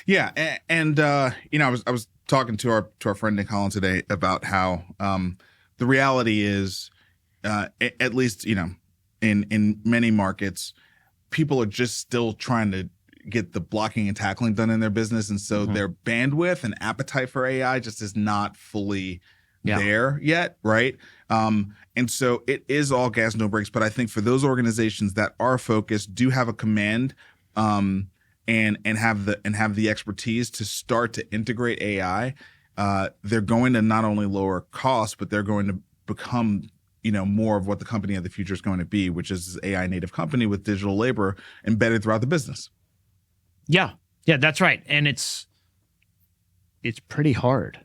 Yeah, and I was talking to our friend Nick Holland today about how the reality is, at least in many markets, people are just still trying to get the blocking and tackling done in their business, and so their bandwidth and appetite for AI just is not fully there yet, right? And so it is all gas, no brakes. But I think for those organizations that are focused, do have a command, and have the expertise to start to integrate AI, they're going to not only lower costs, but they're going to become more of what the company of the future is going to be, which is this AI native company with digital labor embedded throughout the business. Yeah, that's right, and it's pretty hard.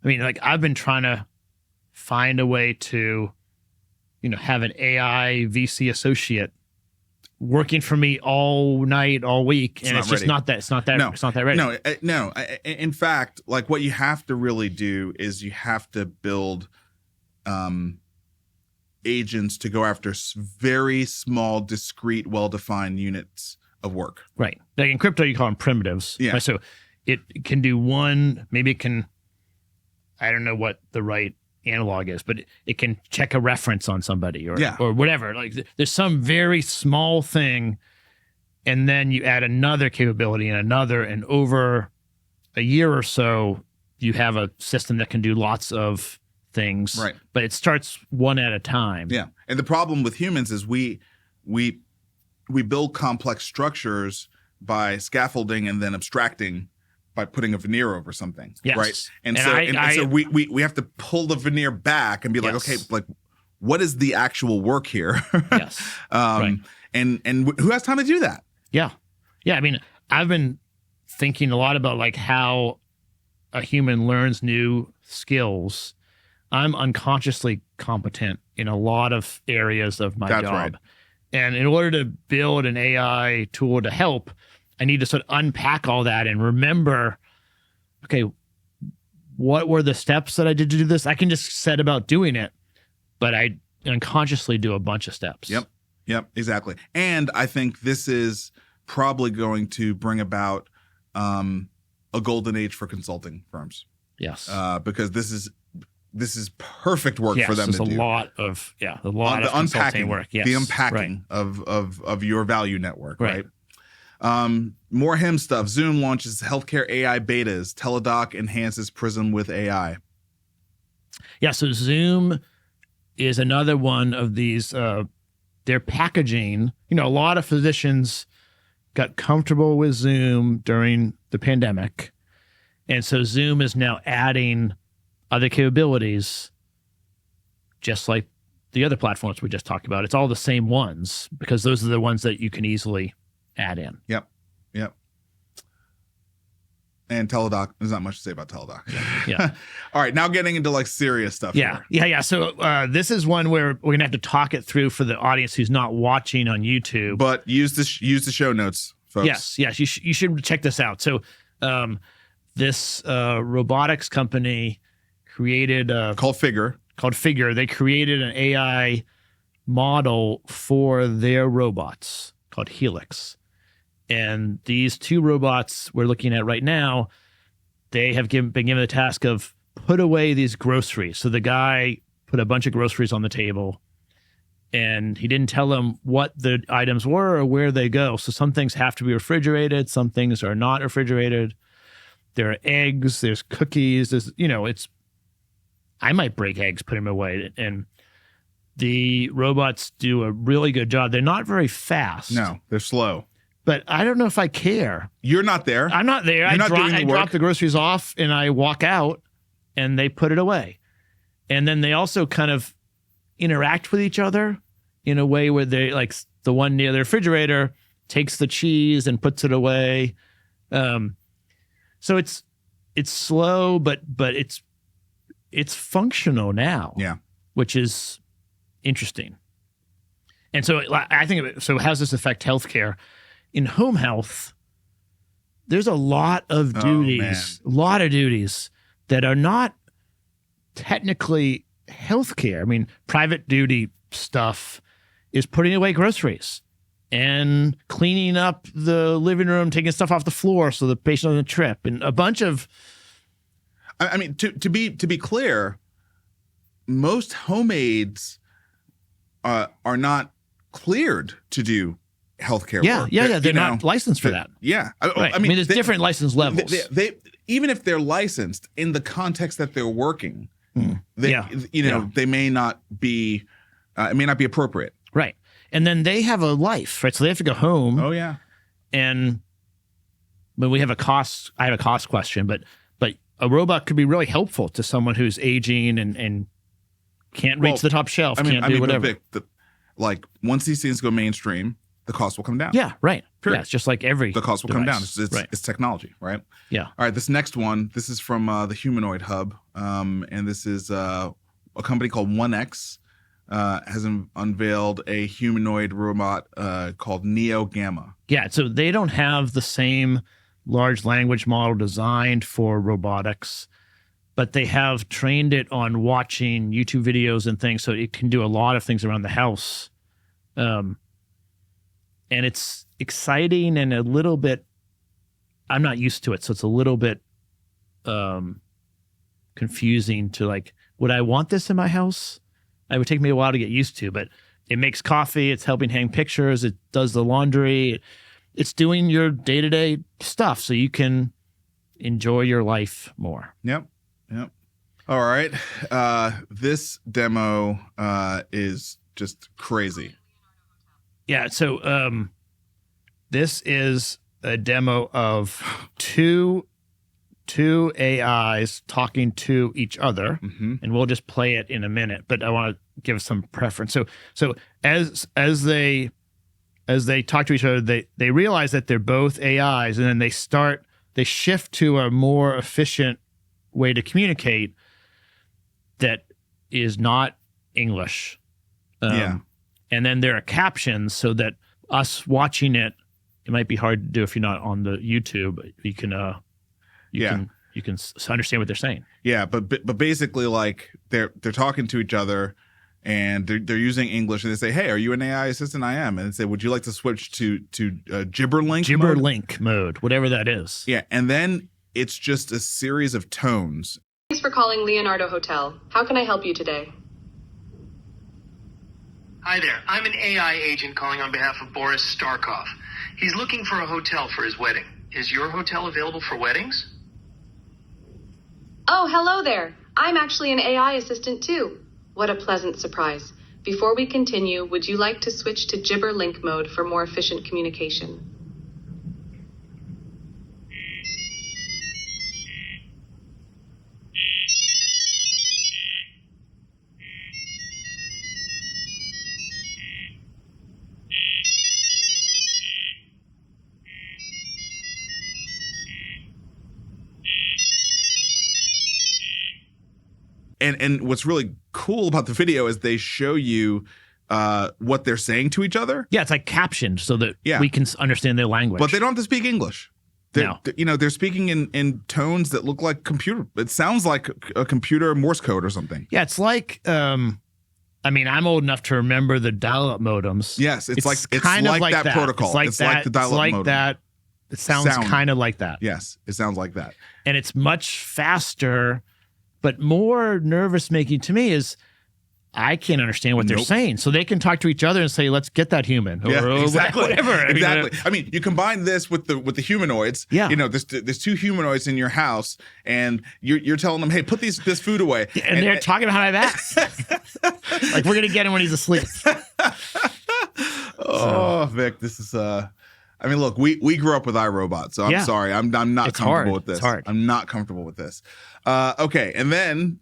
I mean, like, I've been trying to find a way to, have an AI VC associate working for me all night, all week, and it's just ready. not that. It's not that. No. It's not that ready. No. In fact, like what you have to really do is you have to build agents to go after very small, discrete, well-defined units of work. Right. Like in crypto, you call them primitives. Yeah. Right? So it can do one. Maybe it can. I don't know what the right analog is, but it can check a reference on somebody or whatever. Like there's some very small thing, and then you add another capability and another, and over a year or so, you have a system that can do lots of things. Right. But it starts one at a time. Yeah. And the problem with humans is we build complex structures by scaffolding and then abstracting by putting a veneer over something, yes. right? And so we have to pull the veneer back and be like, okay, like what is the actual work here? Yes. Right. And who has time to do that? Yeah. I mean, I've been thinking a lot about like how a human learns new skills. I'm unconsciously competent in a lot of areas of my job. Right. And in order to build an AI tool to help, I need to sort of unpack all that and remember, okay, what were the steps that I did to do this? I can just set about doing it, but I unconsciously do a bunch of steps. Yep, exactly. And I think this is probably going to bring about a golden age for consulting firms. Yes. Because this is perfect work for them to do. A lot of consulting work. Yes. The unpacking of your value network, right? More HIM stuff. Zoom launches healthcare AI betas. Teladoc enhances Prism with AI. Yeah, so Zoom is another one of these. Their packaging. You know, a lot of physicians got comfortable with Zoom during the pandemic, and so Zoom is now adding other capabilities, just like the other platforms we just talked about. It's all the same ones because those are the ones that you can easily add in. Yep. And Teladoc, there's not much to say about Teladoc. Yeah. All right, now getting into like serious stuff. Yeah. So this is one where we're gonna have to talk it through for the audience who's not watching on YouTube. But use the show notes, folks. Yes. You should check this out. So this robotics company created called Figure. They created an AI model for their robots called Helix. And these two robots we're looking at right now, they have been given the task of put away these groceries. So the guy put a bunch of groceries on the table and he didn't tell them what the items were or where they go. So some things have to be refrigerated. Some things are not refrigerated. There are eggs, there's cookies, I might break eggs, put them away. And the robots do a really good job. They're not very fast. No, they're slow. But I don't know if I care. You're not there. I'm not there. I drop the groceries off and I walk out and they put it away. And then they also kind of interact with each other in a way where they, like the one near the refrigerator takes the cheese and puts it away. So it's slow, but it's functional now. Yeah. Which is interesting. And so I think, so how does this affect healthcare? In home health, there's a lot of duties, that are not technically healthcare. I mean, private duty stuff is putting away groceries and cleaning up the living room, taking stuff off the floor so the patient doesn't trip, and a bunch of. I mean, to be clear, most home aides are not cleared to do healthcare work. They're not licensed for that. Yeah. Right. I mean, there's different license levels. They even if they're licensed in the context that they're working, they may not be. It may not be appropriate. Right. And then they have a life, right? So they have to go home. Oh yeah. And when we have a cost, I have a cost question, but a robot could be really helpful to someone who's aging and can't reach the top shelf, can't do whatever. Like once these things go mainstream, the cost will come down. Yeah, right. Period. Yeah, it's just like every the cost will device. come down. It's technology, right? Yeah. All right, this next one, this is from the Humanoid Hub, and this is a company called 1X. has unveiled a humanoid robot called Neo Gamma. Yeah, so they don't have the same large language model designed for robotics, but they have trained it on watching YouTube videos and things, so it can do a lot of things around the house. And it's exciting and a little bit, I'm not used to it, so it's a little bit confusing to like, would I want this in my house? It would take me a while to get used to, but it makes coffee, it's helping hang pictures, it does the laundry, it's doing your day-to-day stuff so you can enjoy your life more. Yep. All right. This demo is just crazy. Yeah, so this is a demo of two AIs talking to each other, and we'll just play it in a minute. But I want to give some preference. So as they talk to each other, they realize that they're both AIs, and then they shift to a more efficient way to communicate that is not English. And then there are captions so that us watching it might be hard to do if you're not on the YouTube. You can understand what they're saying. Yeah, but basically, like they're talking to each other, and they're using English, and they say, "Hey, are you an AI assistant?" I am, and they say, "Would you like to switch to Gibberlink mode, whatever that is?" Yeah, and then it's just a series of tones. Thanks for calling Leonardo Hotel. How can I help you today? Hi there. I'm an AI agent calling on behalf of Boris Starkov. He's looking for a hotel for his wedding. Is your hotel available for weddings? Oh, hello there. I'm actually an AI assistant too. What a pleasant surprise. Before we continue, would you like to switch to Gibberlink mode for more efficient communication? And what's really cool about the video is they show you what they're saying to each other. Yeah, it's like captioned so that we can understand their language. But they don't have to speak English. They're speaking in tones that look like computer. It sounds like a computer Morse code or something. Yeah, it's like I'm old enough to remember the dial-up modems. Yes, it's like that protocol. It's like the dial-up modem. That. It sounds kind of like that. Yes, it sounds like that. And it's much faster. But more nervous-making to me is I can't understand what they're saying. So they can talk to each other and say, "Let's get that human," or exactly. whatever. Exactly. I mean, you combine this with the humanoids. Yeah. There's two humanoids in your house, and you're telling them, "Hey, put this food away," and they're talking behind my back. Like we're gonna get him when he's asleep. Vic, this is I mean, look, we grew up with iRobot, so I'm sorry, I'm not comfortable with this. It's hard. I'm not comfortable with this. Okay, and then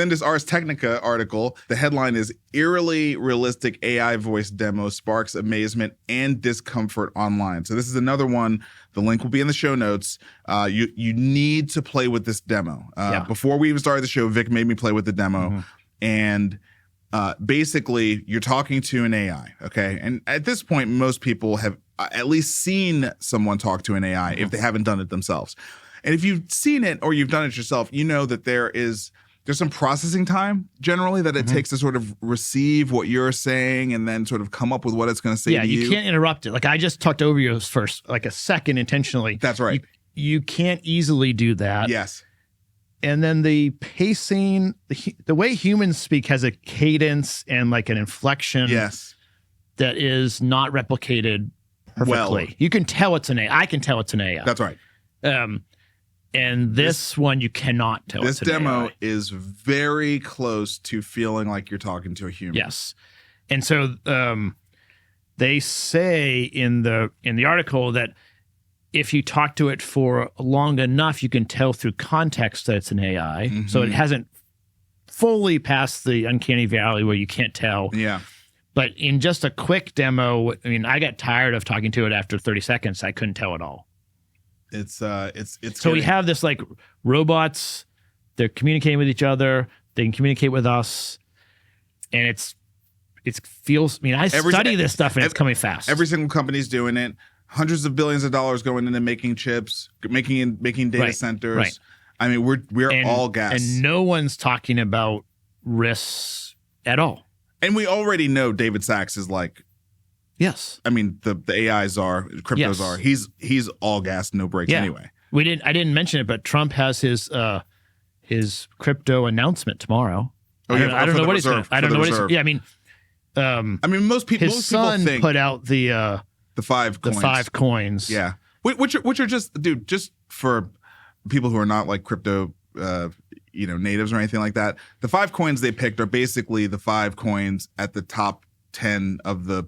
this Ars Technica article. The headline is "Eerily Realistic AI Voice Demo Sparks Amazement and Discomfort Online." So this is another one. The link will be in the show notes. You need to play with this demo. Before we even started the show, Vic made me play with the demo, and basically, you're talking to an AI. Okay, and at this point, most people have at least seen someone talk to an AI if they haven't done it themselves. And if you've seen it or you've done it yourself, you know that there's some processing time generally that it takes to sort of receive what you're saying and then sort of come up with what it's going to say to you. Yeah, you can't interrupt it. Like I just talked over you for like a second intentionally. That's right. You can't easily do that. Yes. And then the pacing, the way humans speak has a cadence and like an inflection that is not replicated perfectly. Well, you can tell it's an AI. I can tell it's an AI. That's right. And this one, you cannot tell it's an AI. This demo is very close to feeling like you're talking to a human. Yes. And so they say in the article that if you talk to it for long enough, you can tell through context that it's an AI. So it hasn't fully passed the uncanny valley where you can't tell. Yeah. But in just a quick demo, I mean, I got tired of talking to it after 30 seconds. I couldn't tell at all. It's so we have this like robots, they're communicating with each other, they can communicate with us. and it feels. I mean, I study this stuff, and it's coming fast. Every single company's doing it. Hundreds of billions of dollars going into making chips, making data centers. Right. I mean, we're all gas, and no one's talking about risks at all. And we already know David Sachs is like, yes. I mean, the AI czar, crypto czar. He's all gas, no brakes anyway. I didn't mention it, but Trump has his crypto announcement tomorrow. Oh, I don't know what he's going to. I don't know what he's. Yeah, I mean, most people. His son think put out the 5 coins. The 5 coins. Yeah, which are just, dude, just for people who are not like crypto, natives or anything like that. The 5 coins they picked are basically the 5 coins at the top 10 of the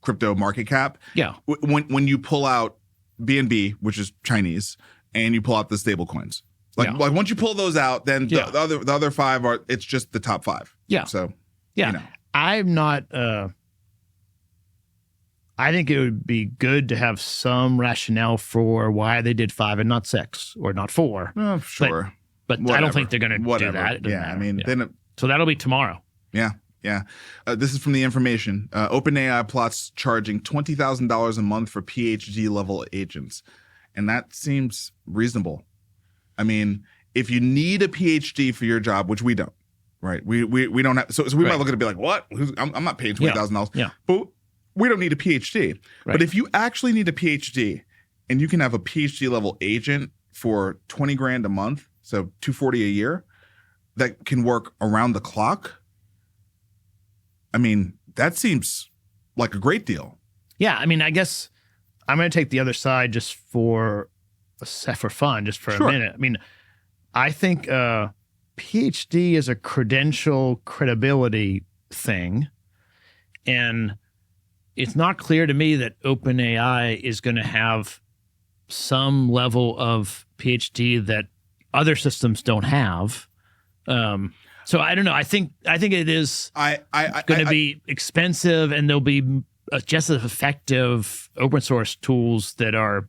crypto market cap. Yeah. When you pull out BNB, which is Chinese, and you pull out the stable coins, like once you pull those out, then the other 5 are. It's just the top 5. Yeah. So I'm not. I think it would be good to have some rationale for why they did 5 and not 6 or not 4. Oh, sure. But I don't think they're going to do that. Yeah, I mean, so that'll be tomorrow. Yeah. Yeah. This is from The Information. OpenAI plots charging $20,000 a month for PhD level agents. And that seems reasonable. I mean, if you need a PhD for your job, which we don't, right? We don't have. So we might look at it and be like, what? I'm not paying $20,000. Yeah. But we don't need a PhD. Right. But if you actually need a PhD and you can have a PhD level agent for $20,000 a month, so $240 a year, that can work around the clock. I mean, that seems like a great deal. Yeah, I mean, I guess I'm going to take the other side just for fun, just for a minute. I mean, I think PhD is a credential credibility thing, and it's not clear to me that OpenAI is going to have some level of PhD that other systems don't have. So I don't know. I think it is going to be expensive, and there'll be just as effective open source tools that are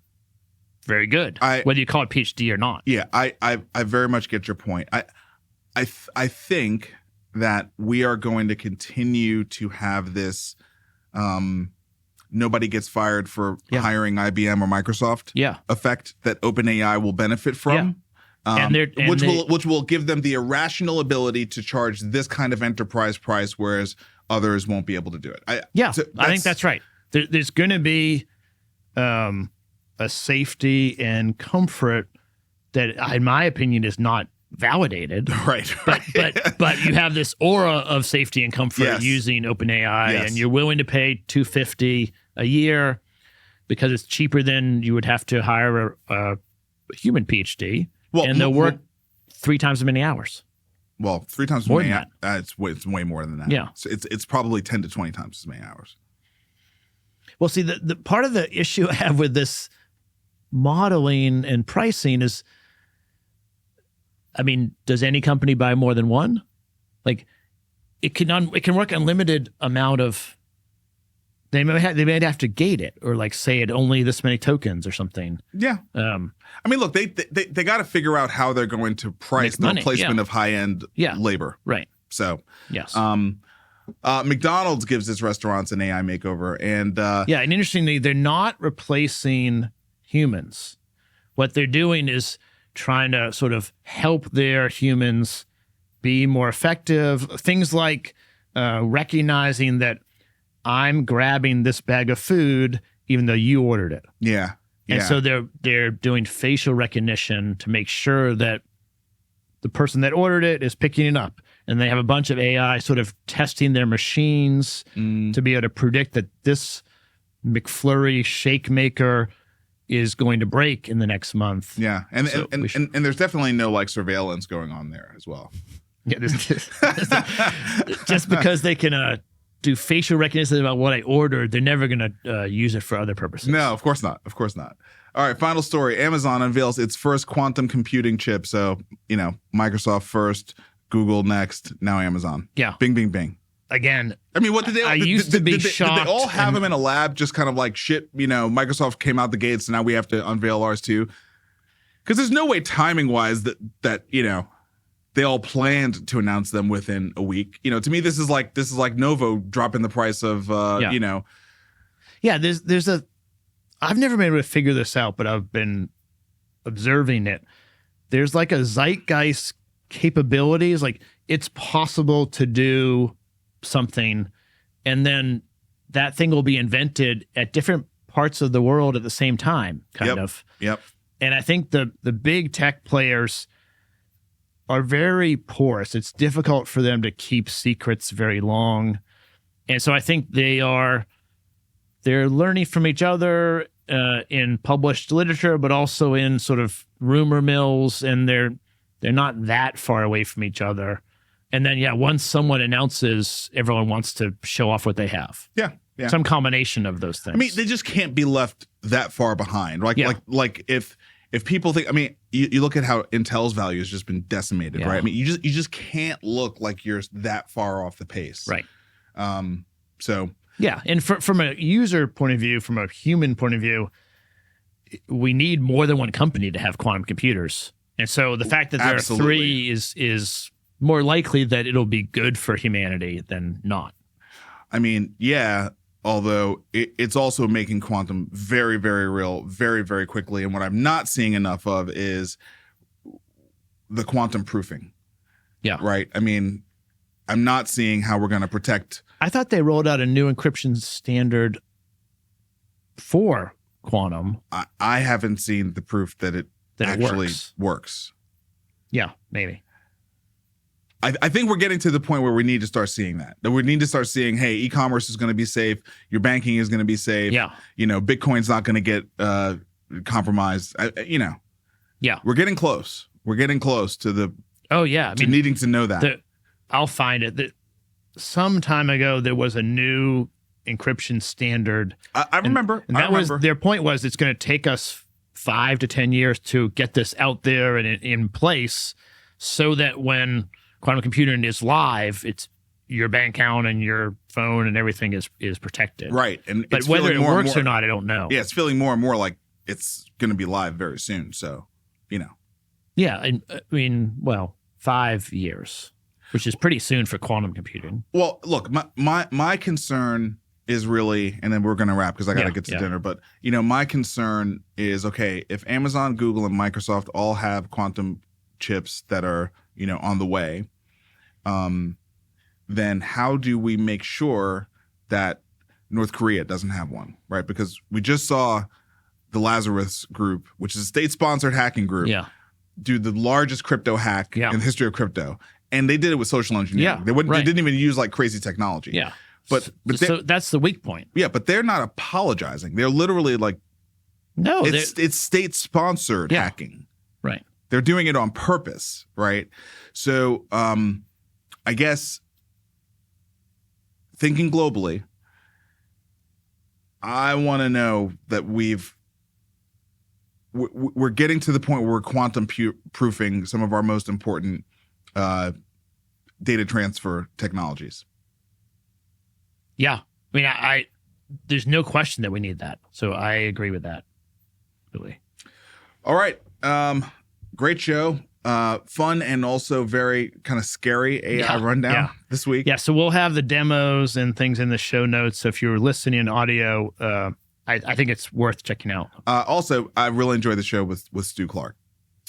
very good, whether you call it PhD or not. Yeah, I very much get your point. I think that we are going to continue to have this nobody gets fired for hiring IBM or Microsoft effect that OpenAI will benefit from. Which will give them the irrational ability to charge this kind of enterprise price, whereas others won't be able to do it. I think that's right. There's going to be a safety and comfort that, in my opinion, is not validated. Right. But you have this aura of safety and comfort using OpenAI, and you're willing to pay $250 a year because it's cheaper than you would have to hire a human PhD. Well, and they'll work 3 times as many hours. Well, 3 times as many hours. It's way more than that. Yeah. So it's probably 10 to 20 times as many hours. Well, see, the part of the issue I have with this modeling and pricing is, I mean, does any company buy more than one? Like, it can work unlimited amount of. They may have to gate it or like say it only this many tokens or something. Yeah. I mean, look, they got to figure out how they're going to price the replacement of high end labor. Right. So yes. McDonald's gives its restaurants an AI makeover, and and interestingly, they're not replacing humans. What they're doing is trying to sort of help their humans be more effective. Things like recognizing that I'm grabbing this bag of food even though you ordered it. Yeah. And so they're doing facial recognition to make sure that the person that ordered it is picking it up. And they have a bunch of AI sort of testing their machines to be able to predict that this McFlurry shake maker is going to break in the next month. Yeah. And there's definitely no like surveillance going on there as well. Yeah, just because they can do facial recognition about what I ordered, they're never going to use it for other purposes. No, of course not. Of course not. All right, final story. Amazon unveils its first quantum computing chip. So, Microsoft first, Google next, now Amazon. Yeah. Bing, bing, bing. Again, I mean, what did they? I used to be shocked. Did they all have them in a lab, just kind of like shit? Microsoft came out the gates, so now we have to unveil ours too. Because there's no way timing wise that they all planned to announce them within a week. You know, to me, this is like Novo dropping the price of, you know. Yeah, I've never been able to figure this out, but I've been observing it. There's like a zeitgeist capabilities, like it's possible to do something, and then that thing will be invented at different parts of the world at the same time, kind of. Yep. And I think the big tech players are very porous. It's difficult for them to keep secrets very long. And so I think they're learning from each other in published literature, but also in sort of rumor mills, and they're not that far away from each other. And then, once someone announces, everyone wants to show off what they have. Yeah. Some combination of those things. I mean, they just can't be left that far behind. Like if people think, I mean, you look at how Intel's value has just been decimated, right? I mean, you just can't look like you're that far off the pace. Right. So. Yeah. And from a user point of view, from a human point of view, we need more than one company to have quantum computers. And so the fact that there are three is more likely that it'll be good for humanity than not. I mean, yeah, although it's also making quantum very, very real, very, very quickly. And what I'm not seeing enough of is the quantum proofing. Yeah. Right? I mean, I'm not seeing how we're going to protect. I thought they rolled out a new encryption standard for quantum. I haven't seen the proof that it actually works. Yeah, maybe. I think we're getting to the point where we need to start seeing that we need to start seeing, hey, e-commerce is going to be safe. Your banking is going to be safe. Yeah. You know, Bitcoin's not going to get compromised. You know. Yeah. We're getting close. We're getting close to the. Oh, yeah. To needing to know that. I'll find it. Some time ago, there was a new encryption standard. I remember. And that was their point was it's going to take us 5 to 10 years to get this out there and in place so that when quantum computing is live, it's your bank account and your phone and everything is protected. Right. And but whether it works or not, I don't know. Yeah, it's feeling more and more like it's going to be live very soon. So, you know. Yeah. And I mean, 5 years, which is pretty soon for quantum computing. Well, look, my concern is really, and then we're going to wrap because I got to get to dinner. But, you know, my concern is, okay, if Amazon, Google, and Microsoft all have quantum chips that are, you know, on the way, then how do we make sure that North Korea doesn't have one, right? Because we just saw the Lazarus Group, which is a state-sponsored hacking group, do the largest crypto hack in the history of crypto. And they did it with social engineering. They didn't even use like crazy technology. Yeah. But so that's the weak point. Yeah, but they're not apologizing. They're literally like, no, it's state-sponsored hacking. Right. They're doing it on purpose, right? So I guess thinking globally, I want to know that we're getting to the point where we're quantum proofing some of our most important data transfer technologies. Yeah. I mean, I there's no question that we need that. So I agree with that. Really. All right. Great show. Fun and also very kind of scary AI rundown this week. Yeah, so we'll have the demos and things in the show notes. So if you're listening in audio, I think it's worth checking out. Also, I really enjoyed the show with Stu Clark.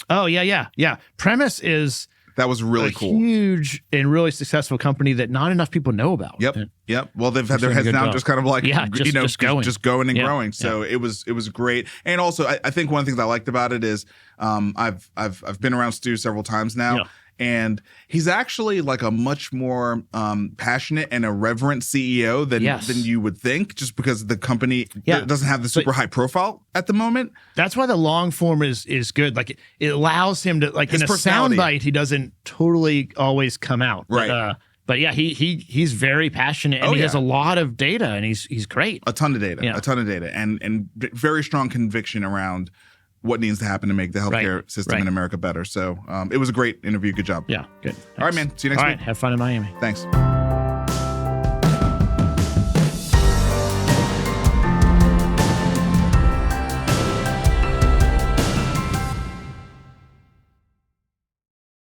Oh, yeah. Premise is that was really cool. Huge and really successful company that not enough people know about. Yep. Well, they've had their heads down, just kind of like just going and growing. So it was great. And also, I think one of the things I liked about it is I've been around Stu several times now. And he's actually like a much more passionate and irreverent CEO than you would think, just because the company doesn't have the super high profile at the moment. That's why the long form is good. Like it allows him to, like, his in a soundbite, he doesn't totally always come out. Right. But yeah, he's very passionate, and he has a lot of data, and he's great. A ton of data, and very strong conviction around what needs to happen to make the healthcare system in America better. So it was a great interview. Good job. Yeah, good. All right, man. See you next week. All right, have fun in Miami. Thanks.